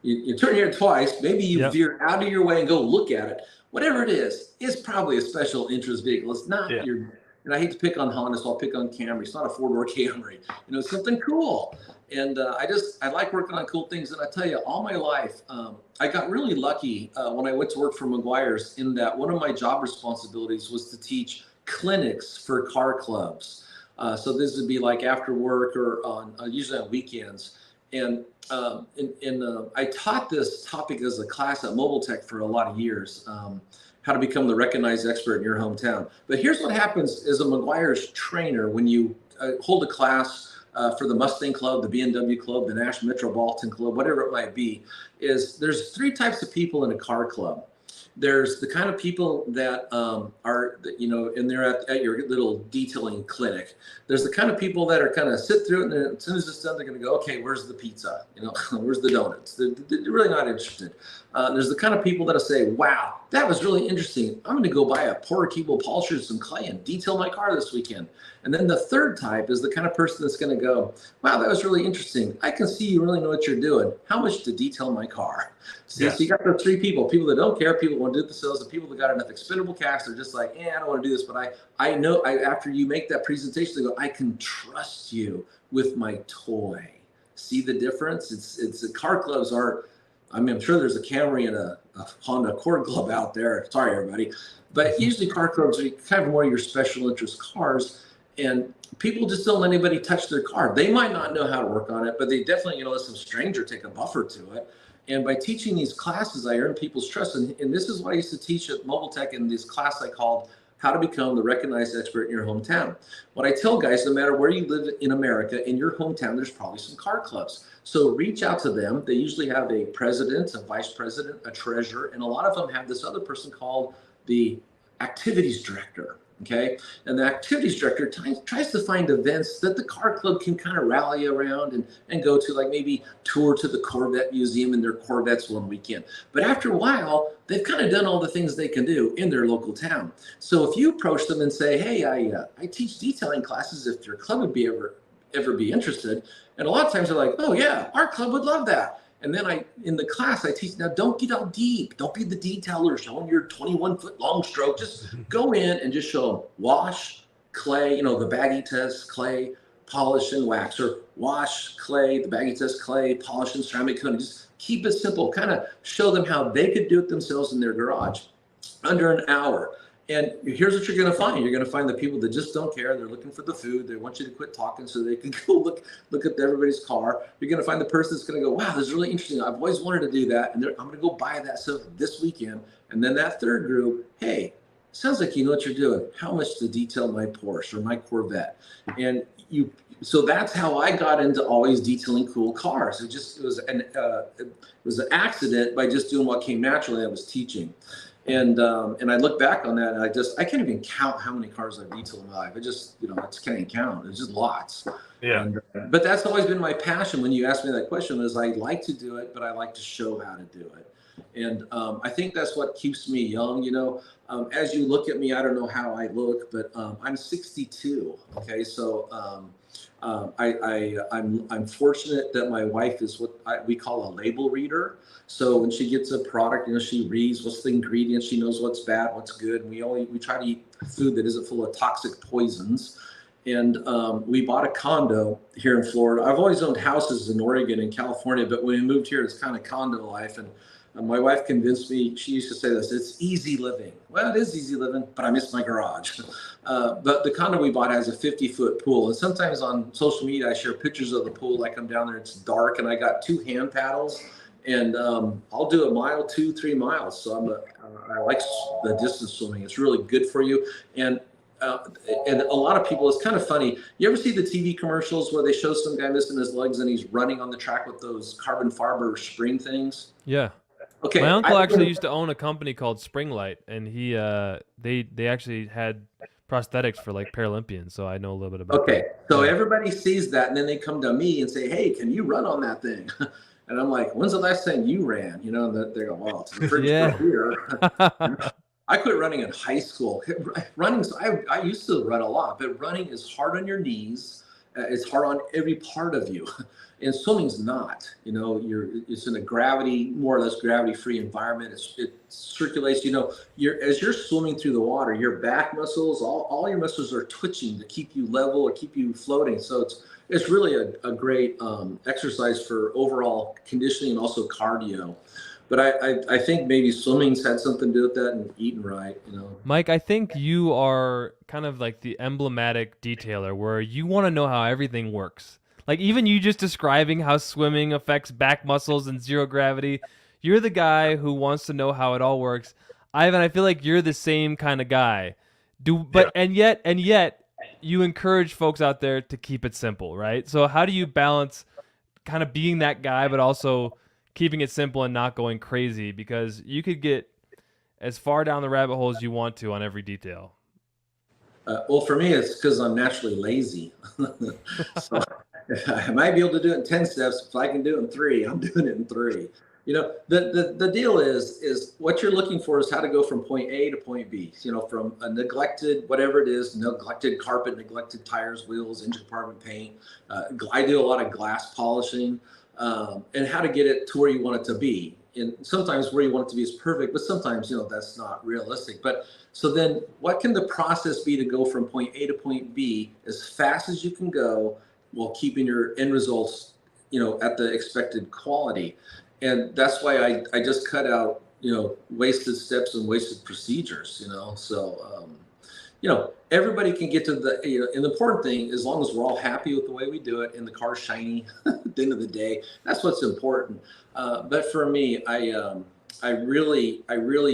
you turn here twice, maybe you veer out of your way and go look at it. Whatever it is, it's probably a special interest vehicle. It's not your, and I hate to pick on Honda, so I'll pick on Camry. It's not a four-door Camry. It's something cool. And I like working on cool things. And I tell you, all my life, I got really lucky when I went to work for Meguiar's, in that one of my job responsibilities was to teach clinics for car clubs. So this would be like after work or usually on weekends. And I taught this topic as a class at Mobile Tech for a lot of years, how to become the recognized expert in your hometown. But here's what happens as a Meguiar's trainer when you hold a class for the Mustang Club, the BMW Club, the Nash Metropolitan Club, whatever it might be, is there's three types of people in a car club. There's the kind of people that are, and they're at your little detailing clinic. There's the kind of people that are kind of sit through it, and as soon as it's done, they're going to go, okay, where's the pizza? Where's the donuts? They're really not interested. There's the kind of people that'll say, wow, that was really interesting. I'm going to go buy a Porter-Keeble polisher and some clay and detail my car this weekend. And then the third type is the kind of person that's going to go, wow, that was really interesting. I can see you really know what you're doing. How much to detail my car? So you got the three people that don't care, people that want to do it themselves, and people that got enough expendable cash. They're just like, I don't want to do this, but I know after you make that presentation, they go, I can trust you with my toy. See the difference? It's the car clubs are, I'm sure there's a Camry and a Honda Accord club out there. Sorry, everybody. But usually car clubs are kind of more your special interest cars. And people just don't let anybody touch their car. They might not know how to work on it, but they definitely, let some stranger take a buffer to it. And by teaching these classes, I earn people's trust. And this is what I used to teach at Mobile Tech in this class I called How to Become the Recognized Expert in Your Hometown. What I tell guys, no matter where you live in America, in your hometown, there's probably some car clubs. So reach out to them. They usually have a president, a vice president, a treasurer, and a lot of them have this other person called the activities director. Okay, and the activities director tries to find events that the car club can kind of rally around and go to, like maybe tour to the Corvette Museum in their Corvettes one weekend. But after a while, they've kind of done all the things they can do in their local town. So if you approach them and say, hey, I teach detailing classes if your club would be ever be interested. And a lot of times they're like, oh yeah, our club would love that. And then in the class I teach, now don't get all deep. Don't be the detailer showing your 21-foot long stroke. Just go in and just show them wash, clay, the baggy test, clay, polish and wax, or wash, clay, the baggy test, clay, polish and ceramic coating. Just keep it simple. Kind of show them how they could do it themselves in their garage under an hour. And here's what you're going to find. You're going to find the people that just don't care. They're looking for the food. They want you to quit talking so they can go look at everybody's car. You're going to find the person that's going to go, wow, this is really interesting. I've always wanted to do that. And I'm going to go buy that stuff this weekend. And then that third group, hey, sounds like you know what you're doing. How much to detail my Porsche or my Corvette? And so that's how I got into always detailing cool cars. It was an accident by just doing what came naturally. I was teaching. And I look back on that, and I can't even count how many cars I've detailed in my life. I just can't even count. It's just lots. Yeah. But that's always been my passion. When you ask me that question, is I like to do it, but I like to show how to do it. And I think that's what keeps me young. As you look at me, I don't know how I look, but I'm 62. Okay, so I'm fortunate that my wife is what we call a label reader. So when she gets a product, she reads what's the ingredients, she knows what's bad, what's good. And we try to eat food that isn't full of toxic poisons. And we bought a condo here in Florida. I've always owned houses in Oregon and California, but when we moved here, it's kind of condo life. And my wife convinced me, she used to say this, it's easy living. Well, it is easy living, but I miss my garage. But the condo we bought has a 50-foot pool. And sometimes on social media, I share pictures of the pool. I come down there, it's dark, and I got 2 hand paddles. And I'll do 1 mile, 2, 3 miles. So I like the distance swimming. It's really good for you. And a lot of people, it's kind of funny. You ever see the TV commercials where they show some guy missing his legs and he's running on the track with those carbon fiber spring things? Yeah. Okay. My uncle actually used to own a company called Springlight, and they actually had prosthetics for like Paralympians, so I know a little bit about that. So everybody sees that, and then they come to me and say, hey, can you run on that thing? And I'm like, when's the last time you ran? And they go, well, it's the fridge here. I quit running in high school. I used to run a lot, but running is hard on your knees. It's hard on every part of you. And swimming's not. It's in a more or less gravity-free environment. It circulates. As you're swimming through the water, your back muscles, all your muscles are twitching to keep you level or keep you floating. So it's really a great exercise for overall conditioning and also cardio. But I think maybe swimming's had something to do with that and eating right, Mike, I think you are kind of like the emblematic detailer where you want to know how everything works. Like even you just describing how swimming affects back muscles and zero gravity, you're the guy who wants to know how it all works. Ivan, I feel like you're the same kind of guy. And yet you encourage folks out there to keep it simple, right? So how do you balance kind of being that guy but also keeping it simple and not going crazy, because you could get as far down the rabbit hole as you want to on every detail? Well, for me, it's because I'm naturally lazy. So I might be able to do it in 10 steps. If I can do it in 3, I'm doing it in 3. The deal is what you're looking for is how to go from point A to point B, from a neglected, whatever it is, neglected carpet, neglected tires, wheels, engine compartment paint. I do a lot of glass polishing. And how to get it to where you want it to be. And sometimes where you want it to be is perfect, but sometimes, that's not realistic. But so then what can the process be to go from point A to point B as fast as you can go while keeping your end results, at the expected quality? And that's why I just cut out, wasted steps and wasted procedures, So, everybody can get to and the important thing, as long as we're all happy with the way we do it and the car's shiny at the end of the day, that's what's important. But for me, I really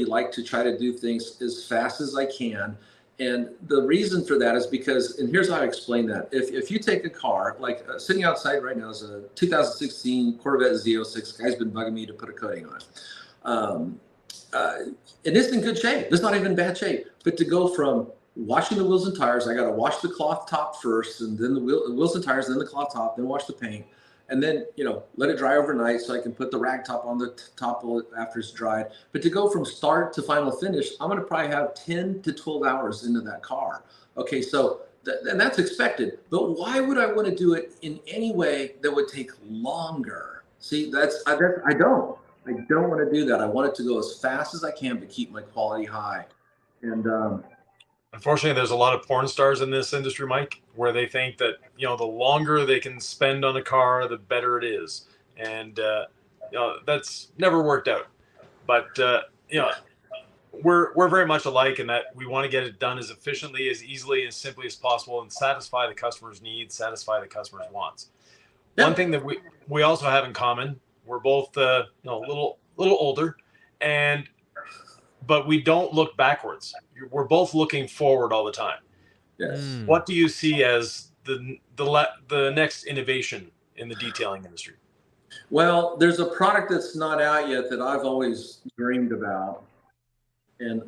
like to try to do things as fast as I can. And the reason for that is because, and here's how I explain that. If you take a car, like sitting outside right now is a 2016 Corvette Z06, guy's been bugging me to put a coating on. And it's in good shape. It's not even in bad shape. But to go from washing the wheels and tires, I got to wash the cloth top first, and then the wheels and tires, then the cloth top, then wash the paint, and then let it dry overnight so I can put the rag top on the top after it's dried. But to go from start to final finish, I'm going to probably have 10 to 12 hours into that car. Okay, so and that's expected. But why would I want to do it in any way that would take longer? See, I don't want to do that. I want it to go as fast as I can to keep my quality high. And unfortunately, there's a lot of porn stars in this industry, Mike, where they think that, the longer they can spend on a car, the better it is. And, that's never worked out. But, we're very much alike in that we want to get it done as efficiently, as easily, as simply as possible, and satisfy the customer's needs, satisfy the customer's wants. Yeah. One thing that we also have in common, we're both, a little older, but we don't look backwards. We're both looking forward all the time. Yes. What do you see as the next innovation in the detailing industry? Well, there's a product that's not out yet that I've always dreamed about. And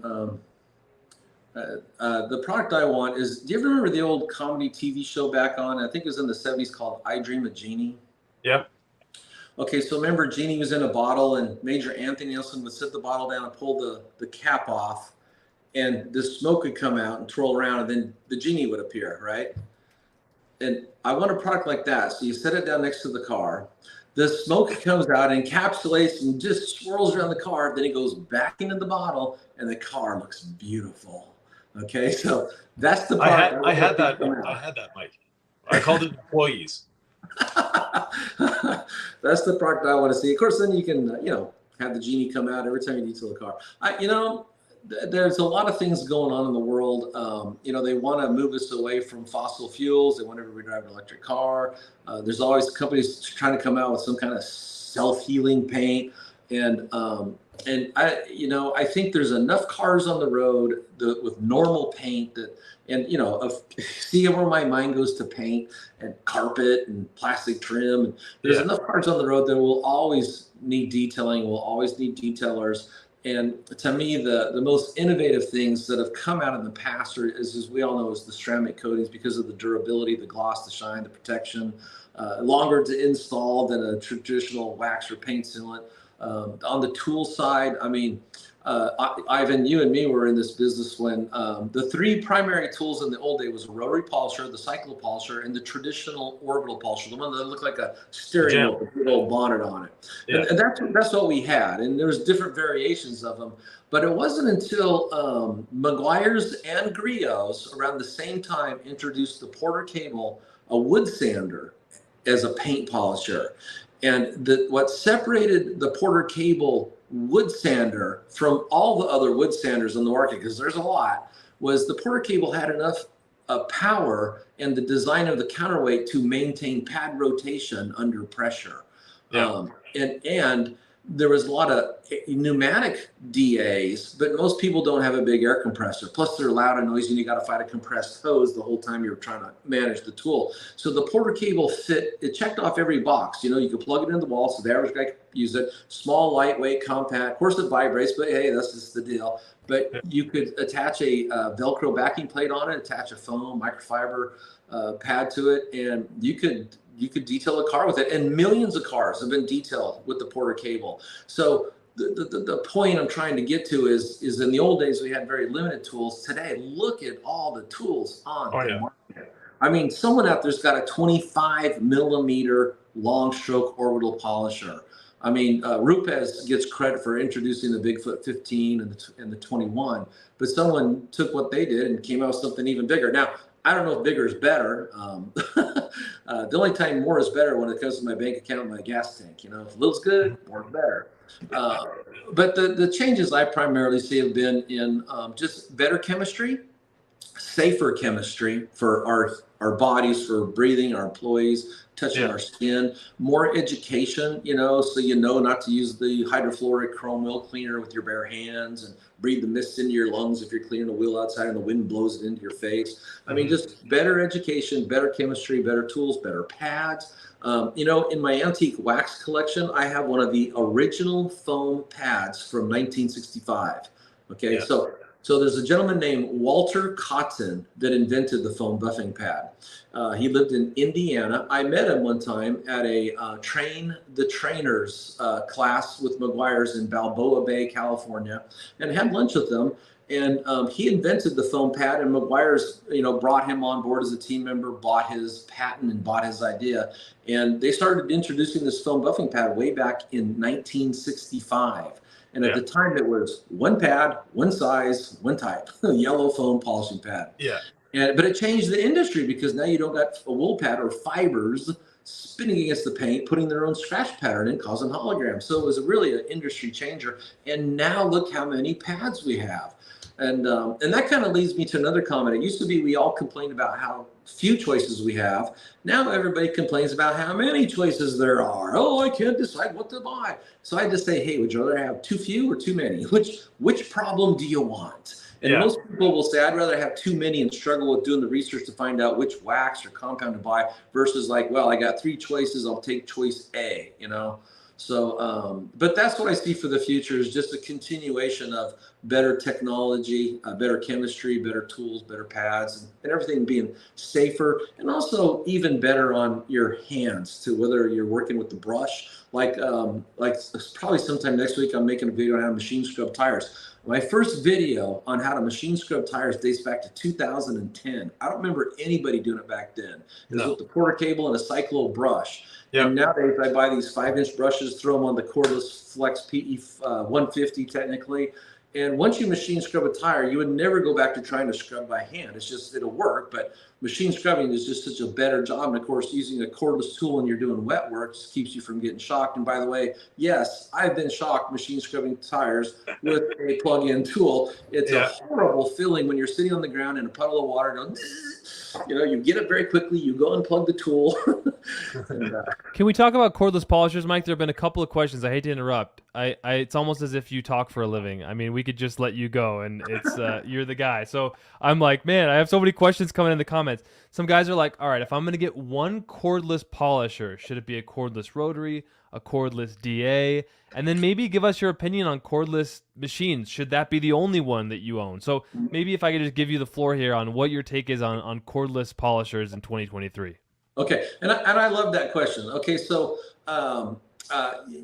the product I want is, do you ever remember the old comedy TV show back on, I think it was in the 70s, called I Dream of Jeannie? Yep. Okay, so remember Genie was in a bottle and Major Anthony Nelson would sit the bottle down and pull the cap off, and the smoke would come out and twirl around, and then the Genie would appear, right? And I want a product like that. So you set it down next to the car. The smoke comes out, encapsulates, and just swirls around the car. Then it goes back into the bottle, and the car looks beautiful. Okay, so that's the part. I had that, Mike. I called it employees. That's the product I want to see. Of course, then you can, have the Genie come out every time you detail the car. There's a lot of things going on in the world. They want to move us away from fossil fuels. They want everybody to drive an electric car. There's always companies trying to come out with some kind of self-healing paint. And I think there's enough cars on the road with normal paint see where my mind goes to paint and carpet and plastic trim. And there's enough cars on the road that will always need detailing. Will always need detailers. And to me, the most innovative things that have come out in the past as we all know, is the ceramic coatings, because of the durability, the gloss, the shine, the protection, longer to install than a traditional wax or paint sealant. On the tool side, Yvan, you and me were in this business when the three primary tools in the old day was a rotary polisher, the cyclo polisher, and the traditional orbital polisher, the one that looked like a steering wheel with a little bonnet on it. Yeah. And that's what we had. And there was different variations of them. But it wasn't until Meguiar's and Griot's around the same time introduced the Porter Cable, a wood sander, as a paint polisher. And what separated the Porter Cable wood sander from all the other wood sanders on the market, because there's a lot, was the Porter Cable had enough power and the design of the counterweight to maintain pad rotation under pressure. Yeah. And there was a lot of pneumatic DAs, but most people don't have a big air compressor. Plus, they're loud and noisy, and you got to fight a compressed hose the whole time you're trying to manage the tool. So the Porter Cable it checked off every box. You could plug it in the wall, so the average guy could use it. Small, lightweight, compact. Of course, it vibrates, but hey, that's just the deal. But you could attach a Velcro backing plate on it, attach a foam microfiber pad to it, and you could detail a car with it. And millions of cars have been detailed with the Porter Cable. So the point I'm trying to get to is in the old days, we had very limited tools. Today, look at all the tools on the market. Someone out there's got a 25 millimeter long stroke orbital polisher. Rupes gets credit for introducing the Bigfoot 15 and the 21, but someone took what they did and came out with something even bigger. Now, I don't know if bigger is better. The only time more is better when it comes to my bank account and my gas tank. If little's good, more's better. But the changes I primarily see have been in just better chemistry, safer chemistry for our bodies, for breathing, our employees, touching our skin, more education, so not to use the hydrofluoric chrome wheel cleaner with your bare hands and breathe the mist into your lungs if you're cleaning a wheel outside and the wind blows it into your face. Just better education, better chemistry, better tools, better pads. In my antique wax collection, I have one of the original foam pads from 1965. Okay, so there's a gentleman named Walter Cotton that invented the foam buffing pad. He lived in Indiana. I met him one time at a Train the Trainers class with Meguiar's in Balboa Bay, California, and had lunch with them. And he invented the foam pad, and Meguiar's, brought him on board as a team member, bought his patent and bought his idea. And they started introducing this foam buffing pad way back in 1965. And at the time, it was one pad, one size, one type, yellow foam polishing pad. Yeah. But it changed the industry because now you don't got a wool pad or fibers spinning against the paint, putting their own scratch pattern in, causing holograms. So it was really an industry changer. And now look how many pads we have. And that kind of leads me to another comment. It used to be we all complained about how few choices we have. Now everybody complains about how many choices there are. Oh, I can't decide what to buy. So I just say, hey, would you rather have too few or too many? Which problem do you want? And most people will say, I'd rather have too many and struggle with doing the research to find out which wax or compound to buy versus like, well, I got three choices. I'll take choice A, So, but that's what I see for the future is just a continuation of better technology, better chemistry, better tools, better pads, and everything being safer and also even better on your hands too, whether you're working with the brush, like probably sometime next week, I'm making a video on how to machine scrub tires. My first video on how to machine scrub tires dates back to 2010. I don't remember anybody doing it back then. It was with the quarter cable and a cyclo brush. Yep. And nowadays I buy these 5-inch brushes, throw them on the cordless Flex PE 150 technically. And once you machine scrub a tire, you would never go back to trying to scrub by hand. It's just, it'll work, but machine scrubbing is just such a better job. And of course, using a cordless tool when you're doing wet work just keeps you from getting shocked. And by the way, yes, I've been shocked machine scrubbing tires with a plug-in tool. It's a horrible feeling when you're sitting on the ground in a puddle of water going, you get it very quickly, you go and plug the tool. And, can we talk about cordless polishers, Mike? There have been a couple of questions. I hate to interrupt. It's almost as if you talk for a living. I mean, we could just let you go, and it's you're the guy. So I'm like, man, I have so many questions coming in the comments. Some guys are like, all right, if I'm going to get one cordless polisher, should it be a cordless rotary, a cordless DA? And then maybe give us your opinion on cordless machines. Should that be the only one that you own? So maybe if I could just give you the floor here on what your take is on cordless polishers in 2023. Okay, and I love that question. Okay, so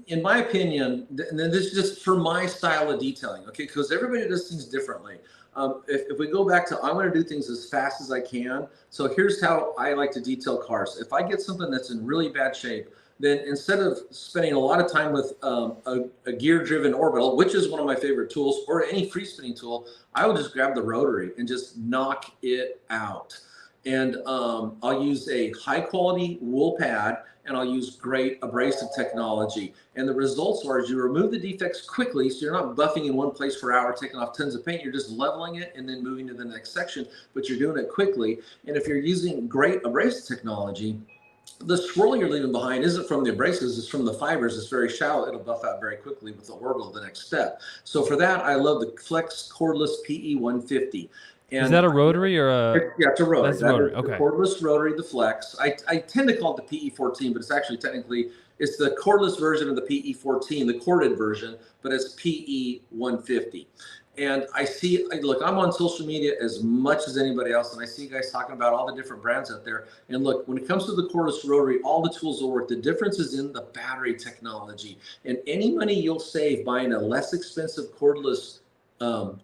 in my opinion, and this is just for my style of detailing, okay, because everybody does things differently. If we go back to, I'm going to do things as fast as I can. So here's how I like to detail cars. If I get something that's in really bad shape, then instead of spending a lot of time with a gear-driven orbital, which is one of my favorite tools, or any free-spinning tool, I will just grab the rotary and just knock it out. And I'll use a high-quality wool pad, and I'll use great abrasive technology. And the results are, you remove the defects quickly, so you're not buffing in one place for hours, taking off tons of paint. You're just leveling it and then moving to the next section, but you're doing it quickly. And if you're using great abrasive technology, the swirl you're leaving behind isn't from the abrasives, it's from the fibers. It's very shallow. It'll buff out very quickly with the orbital the next step. So for that, I love the Flex Cordless PE 150. And is that a rotary or a? Yeah, it's a rotary. That's a rotary. Okay. The cordless rotary, the Flex. I tend to call it the PE 14, but it's actually technically, it's the cordless version of the PE 14, the corded version, but it's PE 150. And I see, look, I'm on social media as much as anybody else, and I see guys talking about all the different brands out there. And look, when it comes to the cordless rotary, all the tools will work. The difference is in the battery technology. And any money you'll save buying a less expensive cordless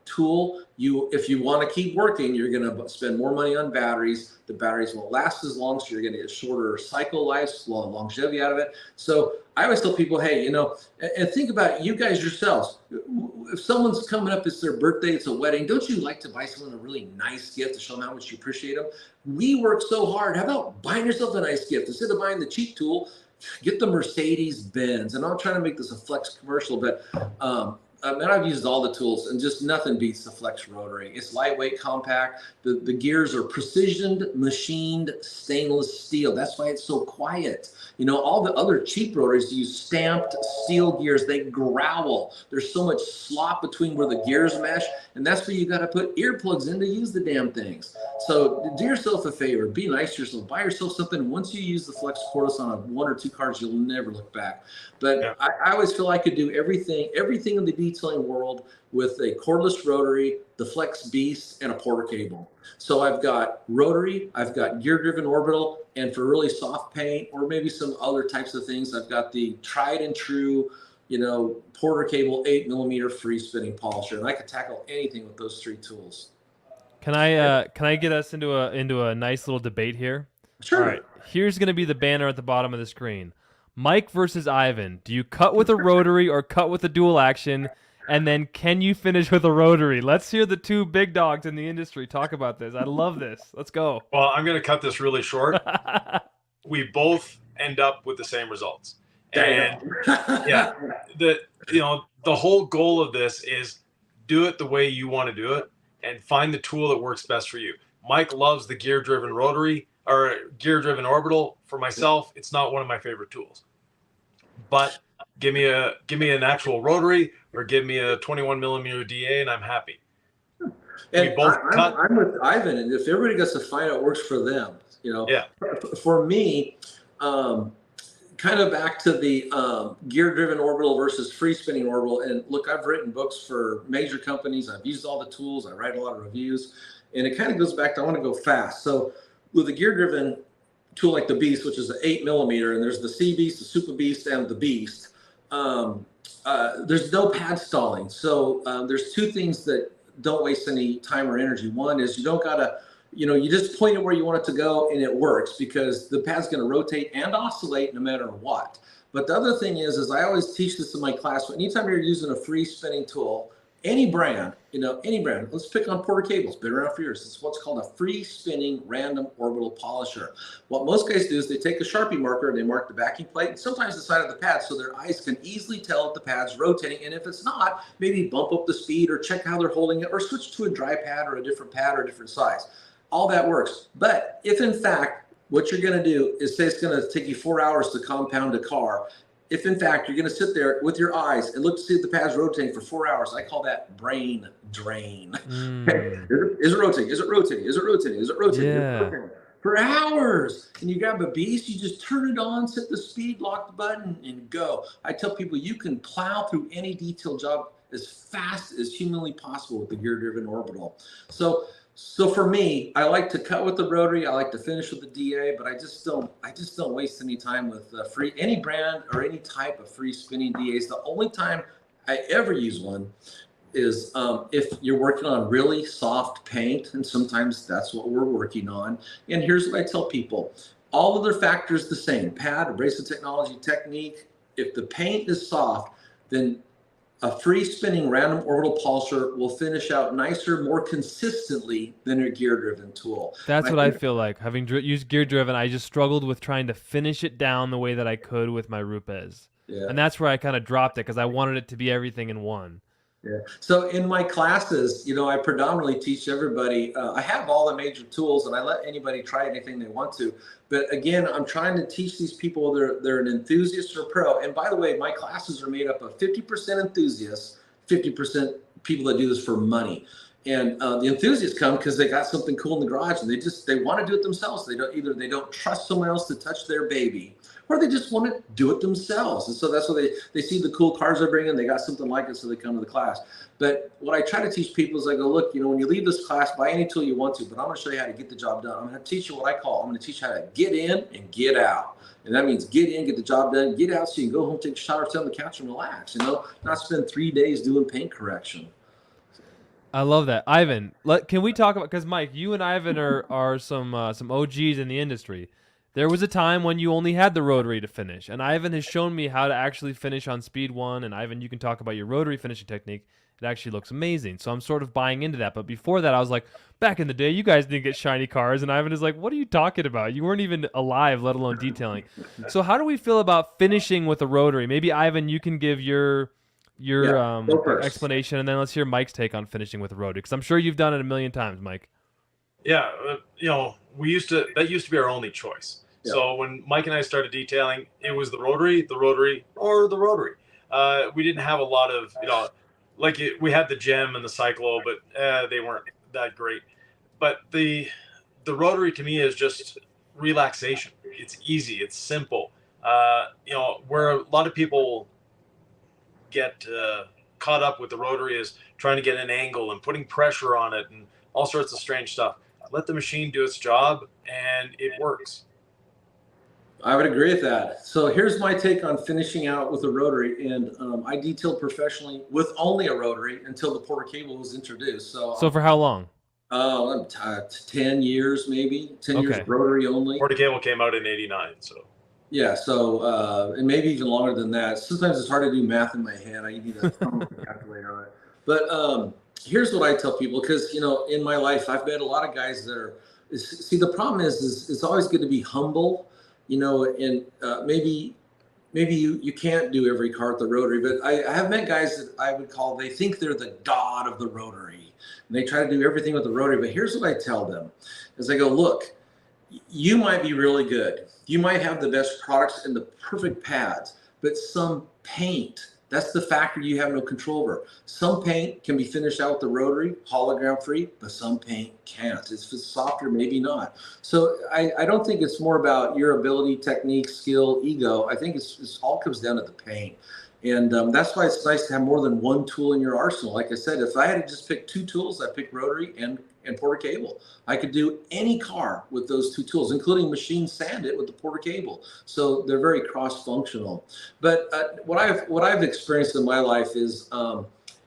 tool, if you want to keep working, you're going to spend more money on batteries. The batteries won't last as long, so you're going to get shorter cycle life, longevity out of it. So I always tell people, hey, and think about you guys yourselves. If someone's coming up, it's their birthday, it's a wedding, don't you like to buy someone a really nice gift to show them how much you appreciate them? We work so hard. How about buying yourself a nice gift? Instead of buying the cheap tool, get the Mercedes Benz. And I'm not trying to make this a Flex commercial, but and I've used all the tools, and just nothing beats the Flex rotary. It's lightweight, compact. The gears are precision machined stainless steel. That's why it's so quiet. All the other cheap rotaries use stamped steel gears. They growl. There's so much slop between where the gears mesh, and that's where you got to put earplugs in to use the damn things. So do yourself a favor. Be nice to yourself. Buy yourself something. Once you use the Flex cordless on one or two cars, you'll never look back. But yeah. I always feel I could do everything in the detailing world with a cordless rotary, the Flex Beast, and a Porter cable. So I've got rotary, I've got gear-driven orbital, and for really soft paint or maybe some other types of things, I've got the tried and true, Porter cable 8mm free spinning polisher, and I could tackle anything with those three tools. Can I get us into a nice little debate here? Sure. All right. Here's going to be the banner at the bottom of the screen. Mike versus Yvan. Do you cut with a rotary or cut with a dual action? And then can you finish with a rotary? Let's hear the two big dogs in the industry talk about this. I love this. Let's go. Well, I'm going to cut this really short. We both end up with the same results. And yeah, the whole goal of this is do it the way you want to do it and find the tool that works best for you. Mike loves the gear-driven rotary or gear-driven orbital. For myself, it's not one of my favorite tools. But give me an actual rotary or give me a 21mm DA and I'm happy. And I'm with Yvan, and if everybody gets to find out what works for them, Yeah. For me, kind of back to the gear-driven orbital versus free-spinning orbital. And look, I've written books for major companies. I've used all the tools. I write a lot of reviews. And it kind of goes back to I want to go fast. So with a gear-driven tool like the Beast, which is an 8mm, and there's the Sea Beast, the Super Beast, and the Beast, there's no pad stalling. So there's two things that don't waste any time or energy. One is you don't got to, you just point it where you want it to go and it works because the pad's going to rotate and oscillate no matter what. But the other thing is I always teach this in my class. Anytime you're using a free spinning tool, any brand, let's pick on Porter Cables, been around for years. It's what's called a free spinning random orbital polisher. What most guys do is they take a Sharpie marker and they mark the backing plate and sometimes the side of the pad so their eyes can easily tell if the pad's rotating. And if it's not, maybe bump up the speed or check how they're holding it or switch to a dry pad or a different size. All that works. But if in fact, what you're going to do is say it's going to take you 4 hours to compound a car. If in fact you're going to sit there with your eyes and look to see if the pad's rotating for 4 hours, I call that brain drain. Is it rotating? Is it rotating? Is it rotating? Is it rotating? Yeah. Is it rotating? For hours. And you grab a Beast, you just turn it on, set the speed, lock the button, and go. I tell people you can plow through any detail job as fast as humanly possible with the gear-driven orbital. So for me, I like to cut with the rotary. I like to finish with the DA, but I just don't waste any time with any brand or any type of free spinning DAs. The only time I ever use one is if you're working on really soft paint, and sometimes that's what we're working on. And here's what I tell people. All other factors the same, pad, abrasive technology, technique. If the paint is soft, then a free spinning random orbital polisher will finish out nicer, more consistently than a gear-driven tool. That's what I feel like. Having used gear-driven, I just struggled with trying to finish it down the way that I could with my Rupes. Yeah. And that's where I kind of dropped it because I wanted it to be everything in one. Yeah. So in my classes, I predominantly teach everybody. I have all the major tools, and I let anybody try anything they want to. But again, I'm trying to teach these people they're an enthusiast or pro. And by the way, my classes are made up of 50% enthusiasts, 50% people that do this for money. And the enthusiasts come because they got something cool in the garage, and they want to do it themselves. They don't trust someone else to touch their baby, or they just want to do it themselves. And so that's why they see the cool cars I bring in, they got something like it, so they come to the class. But what I try to teach people is I go, look, when you leave this class, buy any tool you want to, but I'm going to show you how to get the job done. I'm going to teach you what I call, I'm going to teach you how to get in and get out. And that means get in, get the job done, get out so you can go home, take a shower, sit on the couch and relax, not spend 3 days doing paint correction. I love that. Yvan, can we talk about, because Mike, you and Yvan are some OGs in the industry. There was a time when you only had the rotary to finish, and Yvan has shown me how to actually finish on speed one, and Yvan, you can talk about your rotary finishing technique. It actually looks amazing, so I'm sort of buying into that. But before that, I was like, back in the day, you guys didn't get shiny cars, and Yvan is like, what are you talking about? You weren't even alive, let alone detailing. So how do we feel about finishing with a rotary? Maybe, Yvan, you can give your explanation, and then let's hear Mike's take on finishing with a rotary, because I'm sure you've done it a million times, Mike. Yeah, that used to be our only choice. Yeah. So when Mike and I started detailing, it was the rotary, or the rotary. We didn't have a lot of, we had the Gem and the Cyclo, but they weren't that great. But the rotary to me is just relaxation. It's easy, it's simple. Where a lot of people get caught up with the rotary is trying to get an angle and putting pressure on it and all sorts of strange stuff. Let the machine do its job, and it works. I would agree with that. So here's my take on finishing out with a rotary. And I detailed professionally with only a rotary until the Porter Cable was introduced. So for how long? 10 years, maybe 10 years rotary only. Porter Cable came out in '89, so. Yeah, so and maybe even longer than that. Sometimes it's hard to do math in my head. I need a calculator on it. But here's what I tell people, because in my life I've met a lot of guys that are. See, the problem is it's always good to be humble, and maybe you can't do every car with the rotary. But I have met guys that I would call, they think they're the god of the rotary, and they try to do everything with the rotary. But here's what I tell them: is I go, look, you might be really good. You might have the best products and the perfect pads, but some paint That's the factor you have no control over. Some paint can be finished out with the rotary, hologram free, but some paint can't. If it's softer, maybe not. So I don't think it's more about your ability, technique, skill, ego. I think it's all comes down to the paint. And that's why it's nice to have more than one tool in your arsenal. Like I said, if I had to just pick 2 tools, I pick rotary and Porter cable. I could do any car with those 2 tools, including machine sand it with the Porter cable. So they're very cross-functional. But what I've experienced in my life is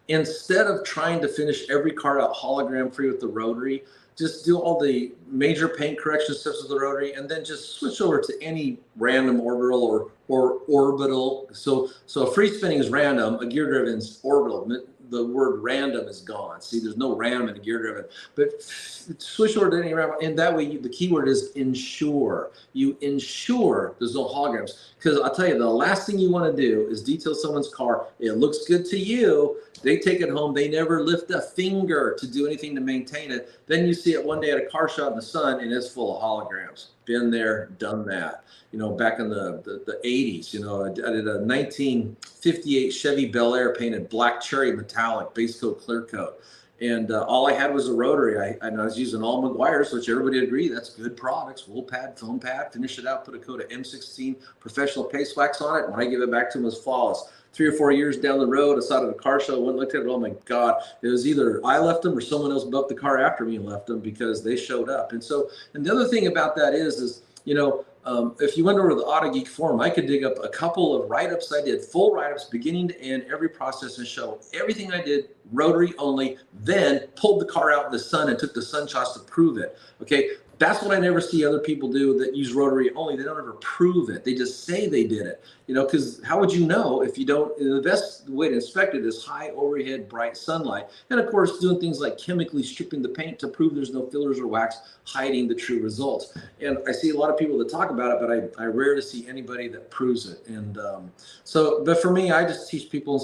instead of trying to finish every car out hologram free with the rotary, just do all the major paint correction steps with the rotary, and then just switch over to any random orbital or orbital. So a free spinning is random, a gear driven is orbital. The word random is gone. See, there's no random in a gear driven, but switch over to any random, and that way the keyword is ensure. You ensure there's no holograms, because I'll tell you, the last thing you want to do is detail someone's car. It looks good to you. They take it home. They never lift a finger to do anything to maintain it. Then you see it one day at a car shop in the sun, and it's full of holograms. Been there, done that. Back in the 80s, I did a 1958 Chevy Bel Air painted black cherry metallic base coat clear coat. And all I had was a rotary. I was using all Meguiars, which everybody agreed that's good products. Wool pad, foam pad, finish it out, put a coat of M16 professional paste wax on it. When I give it back to them, it was flawless. 3 or 4 years down the road, I saw it at a car show, went and looked at it, oh my God, it was either I left them or someone else bumped the car after me and left them because they showed up. And the other thing about that is if you went over to the Autogeek forum, I could dig up a couple of write-ups I did, full write-ups beginning to end, every process, and show everything I did rotary only, then pulled the car out in the sun and took the sunshots to prove it. Okay, that's what I never see other people do that use rotary only. They don't ever prove it. They just say they did it, because how would you know if you don't? The best way to inspect it is high overhead, bright sunlight. And of course, doing things like chemically stripping the paint to prove there's no fillers or wax, hiding the true results. And I see a lot of people that talk about it, but I rarely see anybody that proves it. And but for me, I just teach people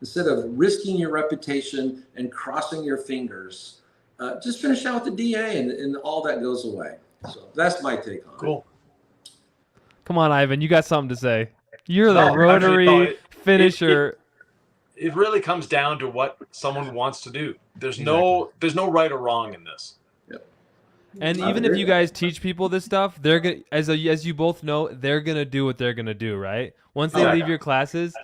instead of risking your reputation and crossing your fingers, just finish out with the DA and all that goes away. So that's my take on it. Cool. Come on, Yvan, you got something to say. You're the rotary finisher. It really comes down to what someone wants to do. There's no right or wrong in this. Yep. And even if you guys teach people this stuff, they're gonna, as you both know, they're gonna do what they're gonna do, right? Once they leave your classes,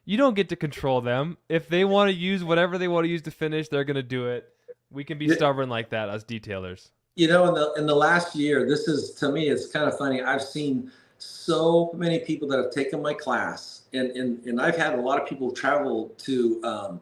you don't get to control them. If they want to use whatever they want to use to finish, they're gonna do it. We can be stubborn like that as detailers. In the last year, this is, to me, it's kind of funny. I've seen so many people that have taken my class, and I've had a lot of people travel to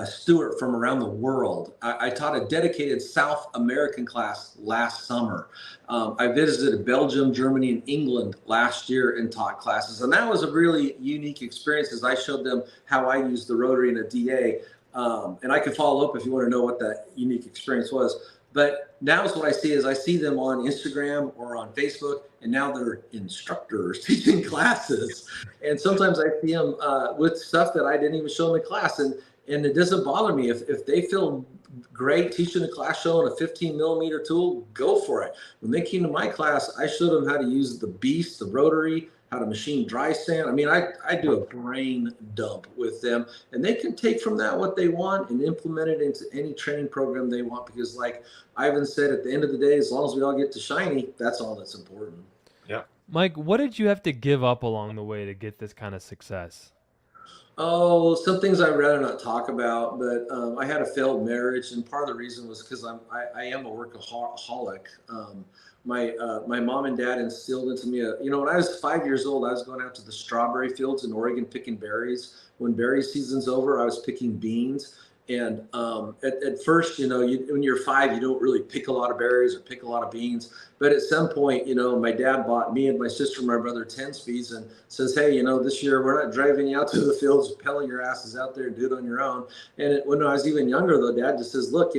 Stewart from around the world. I taught a dedicated South American class last summer. I visited Belgium, Germany, and England last year and taught classes. And that was a really unique experience as I showed them how I use the rotary and a DA. And I can follow up if you want to know what that unique experience was. But now is what I see is I see them on Instagram or on Facebook, and now they're instructors teaching classes. And sometimes I see them with stuff that I didn't even show them in class. And it doesn't bother me. If they feel great teaching a class showing a 15 millimeter tool, go for it. When they came to my class, I showed them how to use the beast, the rotary, how to machine dry sand. I mean, I do a brain dump with them, and they can take from that what they want and implement it into any training program they want, because like Yvan said, at the end of the day, as long as we all get to shiny, that's all that's important. Yeah. Mike, what did you have to give up along the way to get this kind of success? Oh, some things I'd rather not talk about, but I had a failed marriage, and part of the reason was because I am a workaholic. My mom and dad instilled into me when I was 5 years old, I was going out to the strawberry fields in Oregon picking berries. When berry season's over, I was picking beans. And at first, when you're 5, you don't really pick a lot of berries or pick a lot of beans. But at some point, my dad bought me and my sister and my brother 10 speeds and says, hey, this year we're not driving you out to the fields, pelling your asses out there and do it on your own. And when I was even younger, though, Dad just says, look,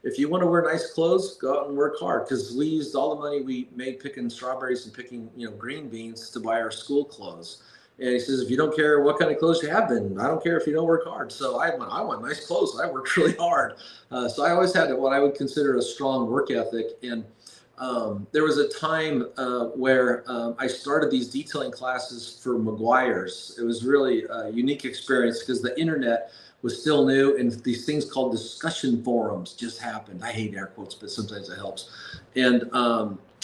if you want to wear nice clothes, go out and work hard, because we used all the money we made picking strawberries and picking green beans to buy our school clothes. And he says, if you don't care what kind of clothes you have, then I don't care if you don't work hard. So I want nice clothes. I worked really hard. So I always had what I would consider a strong work ethic. And there was a time where I started these detailing classes for Meguiar's. It was really a unique experience because the internet was still new and these things called discussion forums just happened. I hate air quotes, but sometimes it helps. And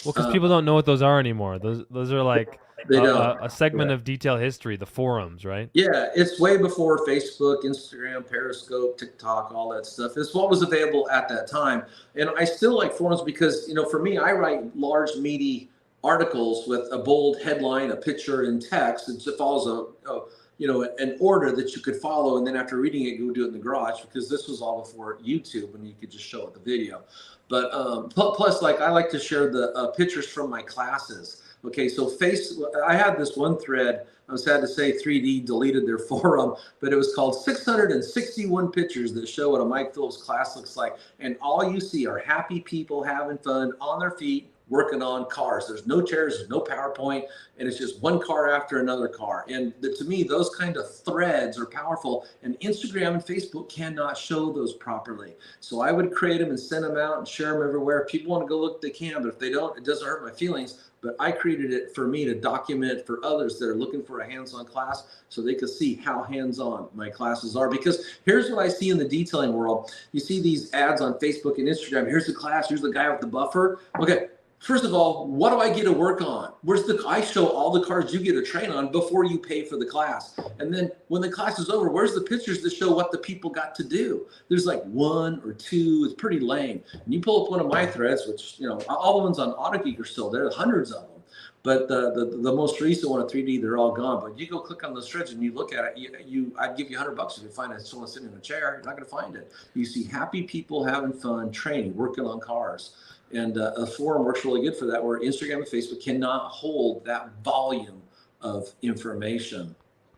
Well, because people don't know what those are anymore. Those are like they don't. a segment of detail history, the forums, right? Yeah, it's way before Facebook, Instagram, Periscope, TikTok, all that stuff. It's what was available at that time. And I still like forums because, for me, I write large, meaty articles with a bold headline, a picture, and text. It follows an order that you could follow. And then after reading it, you would do it in the garage because this was all before YouTube and you could just show it the video. But plus, like, I like to share the pictures from my classes. Okay, so I had this one thread. I was sad to say 3D deleted their forum, but it was called 661 pictures that show what a Mike Phillips class looks like. And all you see are happy people having fun on their feet, working on cars. There's no chairs, there's no PowerPoint, and it's just one car after another car. And to me, those kind of threads are powerful, and Instagram and Facebook cannot show those properly. So I would create them and send them out and share them everywhere. If people want to go look, they can, but if they don't, it doesn't hurt my feelings. But I created it for me to document for others that are looking for a hands-on class so they could see how hands-on my classes are. Because here's what I see in the detailing world. You see these ads on Facebook and Instagram. Here's the class. Here's the guy with the buffer. Okay. First of all, what do I get to work on? I show all the cars you get to train on before you pay for the class. And then when the class is over, where's the pictures that show what the people got to do? There's like one or two. It's pretty lame. And you pull up one of my threads, which, all the ones on Autogeek are still there, hundreds of them. But the most recent one of 3D, they're all gone. But you go click on those threads and you look at it, I'd give you $100 if you find someone sitting in a chair. You're not going to find it. You see happy people having fun, training, working on cars. And a forum works really good for that, where Instagram and Facebook cannot hold that volume of information.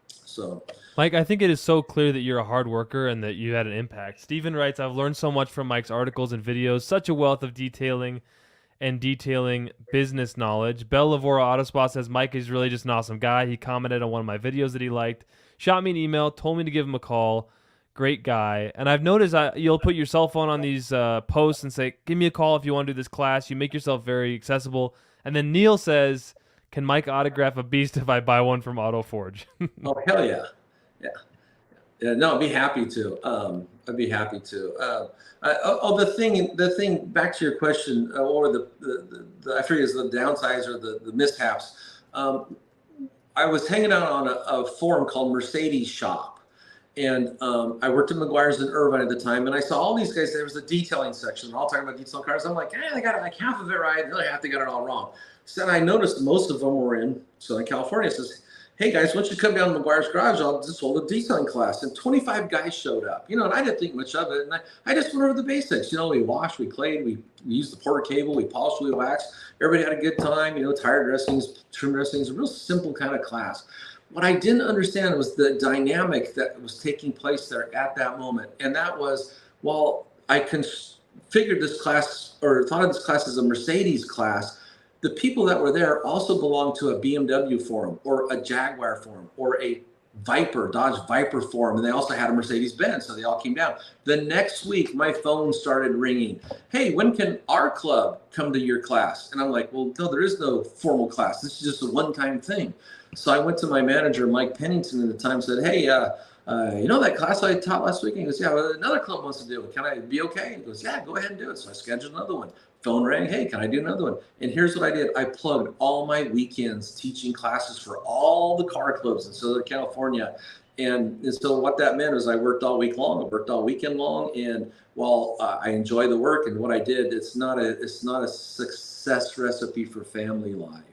So, Mike, I think it is so clear that you're a hard worker and that you had an impact. Stephen writes, I've learned so much from Mike's articles and videos, such a wealth of detailing business knowledge. Bell Lavora Autospot says, Mike is really just an awesome guy. He commented on one of my videos that he liked, shot me an email, told me to give him a call. Great guy. And I've noticed you'll put your cell phone on these posts and say, give me a call if you want to do this class. You make yourself very accessible. And then Neil says, can Mike autograph a beast if I buy one from AutoForge? Oh, hell yeah. Yeah, no, I'd be happy to. I'd be happy to. The thing, back to your question, or I forget is the downsides or the mishaps. I was hanging out on a forum called Mercedes Shop. And I worked at Meguiar's in Irvine at the time, and I saw all these guys. There was a detailing section. They're all talking about detailing cars. I'm like, they got like half of it right. The other half they got it all wrong. So I noticed most of them were in Southern California. It says, hey guys, why don't you come down to Meguiar's garage? I'll just hold a detailing class. And 25 guys showed up. And I didn't think much of it. And I just went over the basics. We washed, we clayed, we used the porter cable, we polished, we waxed. Everybody had a good time. Tire dressings, trim dressings, a real simple kind of class. What I didn't understand was the dynamic that was taking place there at that moment. And that was, while I configured this class or thought of this class as a Mercedes class, the people that were there also belonged to a BMW forum or a Jaguar forum or a Dodge Viper forum. And they also had a Mercedes Benz. So they all came down. The next week, my phone started ringing. Hey, when can our club come to your class? And I'm like, well, no, there is no formal class. This is just a one-time thing. So I went to my manager, Mike Pennington, at the time, said, hey, that class I taught last week? And he goes, yeah, well, another club wants to do it. Can I be okay? He goes, yeah, go ahead and do it. So I scheduled another one. Phone rang, hey, can I do another one? And here's what I did. I plugged all my weekends teaching classes for all the car clubs in Southern California. And so what that meant is I worked all week long. I worked all weekend long. And while I enjoy the work and what I did, it's not a success recipe for family life.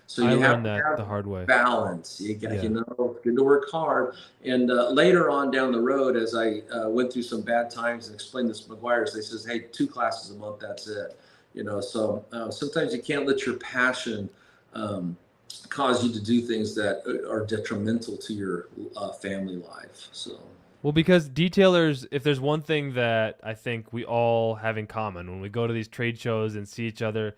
So you have to have the hard way. Balance. You got, good to work hard. And later on down the road, as I went through some bad times and explained this to Meguiar's, they says, hey, 2 classes a month, that's it. So sometimes you can't let your passion cause you to do things that are detrimental to your family life. So. Well, because detailers, if there's one thing that I think we all have in common when we go to these trade shows and see each other,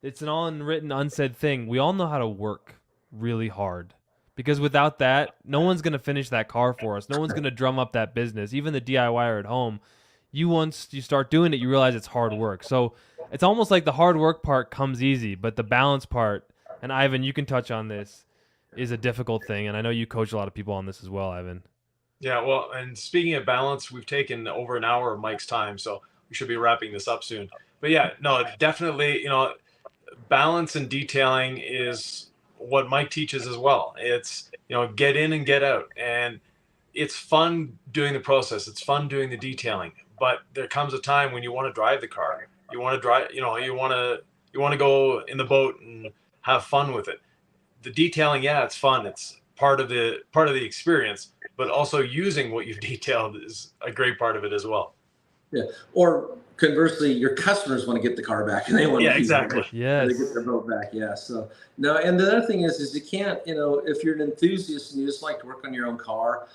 it's an unwritten, unsaid thing. We all know how to work really hard, because without that, no one's going to finish that car for us. No one's going to drum up that business. Even the DIYer at home, once you start doing it, you realize it's hard work. So it's almost like the hard work part comes easy, but the balance part, and Yvan, you can touch on this, is a difficult thing. And I know you coach a lot of people on this as well, Yvan. Yeah, well, and speaking of balance, we've taken over an hour of Mike's time, so we should be wrapping this up soon. But yeah, no, definitely, balance and detailing is what Mike teaches as well. It's, get in and get out. And it's fun doing the process. It's fun doing the detailing. But there comes a time when you want to drive the car. You want to drive, you want to go in the boat and have fun with it. The detailing, yeah, it's fun. It's part of the experience, but also using what you've detailed is a great part of it as well. Yeah. Or conversely, your customers want to get the car back and they want to exactly. Yes. They get their boat back. Yeah. So no, and the other thing is you can't, if you're an enthusiast and you just like to work on your own car,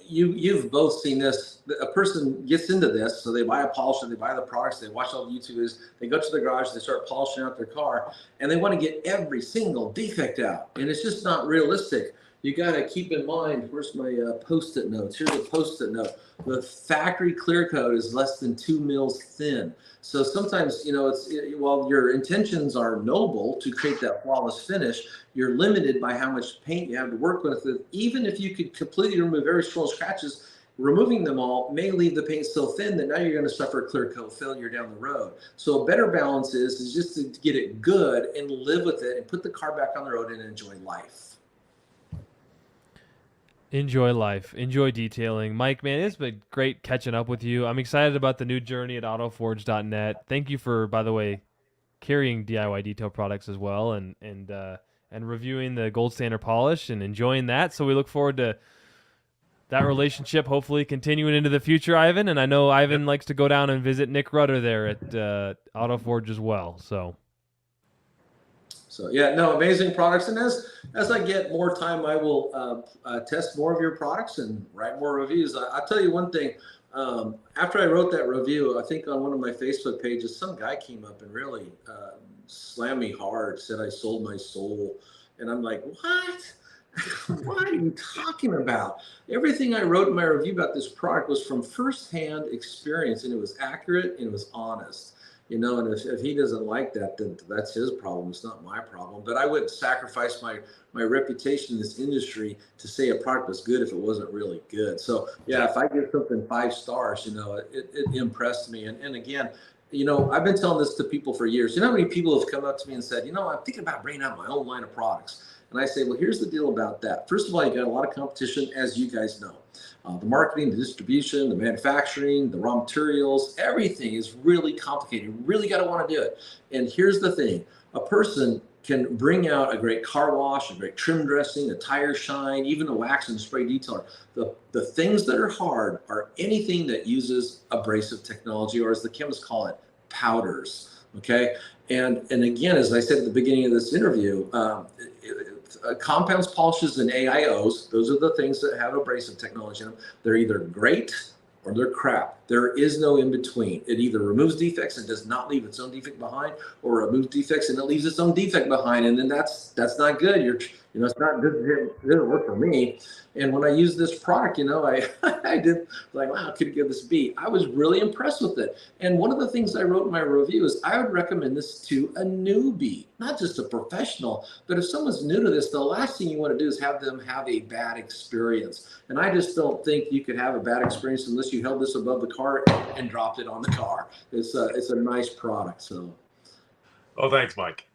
you've both seen this. A person gets into this, so they buy a polisher, they buy the products, they watch all the YouTubers, they go to the garage, they start polishing out their car, and they want to get every single defect out, and it's just not realistic. You got to keep in mind, where's my Post-it notes? Here's a Post-it note. The factory clear coat is less than 2 mils thin. So sometimes, while your intentions are noble to create that flawless finish, you're limited by how much paint you have to work with. Even if you could completely remove every small scratches, removing them all may leave the paint so thin that now you're going to suffer clear coat failure down the road. So a better balance is just to get it good and live with it and put the car back on the road and enjoy life. Enjoy life. Enjoy detailing. Mike, man, it's been great catching up with you. I'm excited about the new journey at AutoForge.net. Thank you for, by the way, carrying DIY detail products as well and reviewing the gold standard polish and enjoying that. So we look forward to that relationship hopefully continuing into the future, Yvan. And I know Yvan likes to go down and visit Nick Rutter there at AutoForge as well. So yeah, no, amazing products. And as I get more time, I will test more of your products and write more reviews. I'll tell you one thing. After I wrote that review, I think on one of my Facebook pages, some guy came up and really slammed me hard, said I sold my soul. And I'm like, what? What are you talking about? Everything I wrote in my review about this product was from firsthand experience, and it was accurate and it was honest. And if he doesn't like that, then that's his problem. It's not my problem. But I wouldn't sacrifice my reputation in this industry to say a product was good if it wasn't really good. So yeah, if I give something 5 stars, it impressed me. And again, I've been telling this to people for years. You know how many people have come up to me and said, I'm thinking about bringing out my own line of products. And I say, well, here's the deal about that. First of all, you got a lot of competition, as you guys know. The marketing, the distribution, the manufacturing, the raw materials, everything is really complicated. You really got to want to do it. And here's the thing. A person can bring out a great car wash, a great trim dressing, a tire shine, even a wax and spray detailer. The things that are hard are anything that uses abrasive technology, or as the chemists call it, powders. Okay? And again, as I said at the beginning of this interview, compounds, polishes, and AIOs, those are the things that have abrasive technology in them. They're either great or they're crap. There is no in between. It either removes defects and does not leave its own defect behind, or removes defects and it leaves its own defect behind. And then that's not good. It's not good. It didn't work for me. And when I used this product, I did like, wow, I could give this a B. I was really impressed with it. And one of the things I wrote in my review is I would recommend this to a newbie, not just a professional. But if someone's new to this, the last thing you want to do is have them have a bad experience. And I just don't think you could have a bad experience unless you held this above the car and dropped it on the car. It's a nice product. So. Oh, thanks, Mike.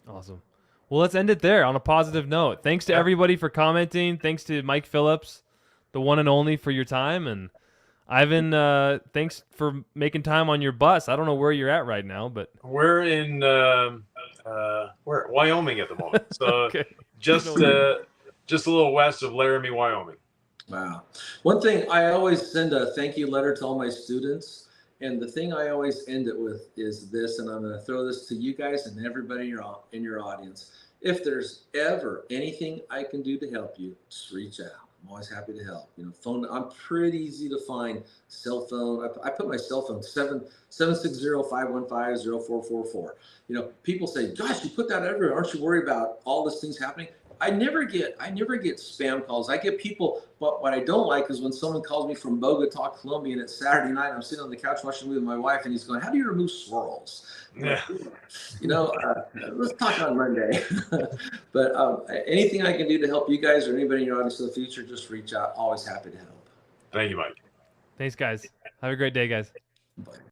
Awesome. Well, let's end it there on a positive note. Thanks to everybody for commenting. Thanks to Mike Phillips, the one and only, for your time. And Yvan, thanks for making time on your bus. I don't know where you're at right now, but we're in Wyoming at the moment. So okay. just a little west of Laramie, Wyoming. Wow. One thing, I always send a thank you letter to all my students. And the thing I always end it with is this, and I'm going to throw this to you guys and everybody in your audience. If there's ever anything I can do to help you, just reach out. I'm always happy to help. Phone. I'm pretty easy to find. Cell phone. I put my cell phone 760-515-0444. People say, "Gosh, you put that everywhere. Aren't you worried about all these things happening?" I never get spam calls. I get people, but what I don't like is when someone calls me from Bogota, Colombia, and it's Saturday night. I'm sitting on the couch watching a movie with my wife, and he's going, "How do you remove swirls?" Yeah. Let's talk on Monday. But anything I can do to help you guys or anybody in your audience in the future, just reach out. Always happy to help. Thank you, Mike. Thanks, guys. Have a great day, guys. Bye.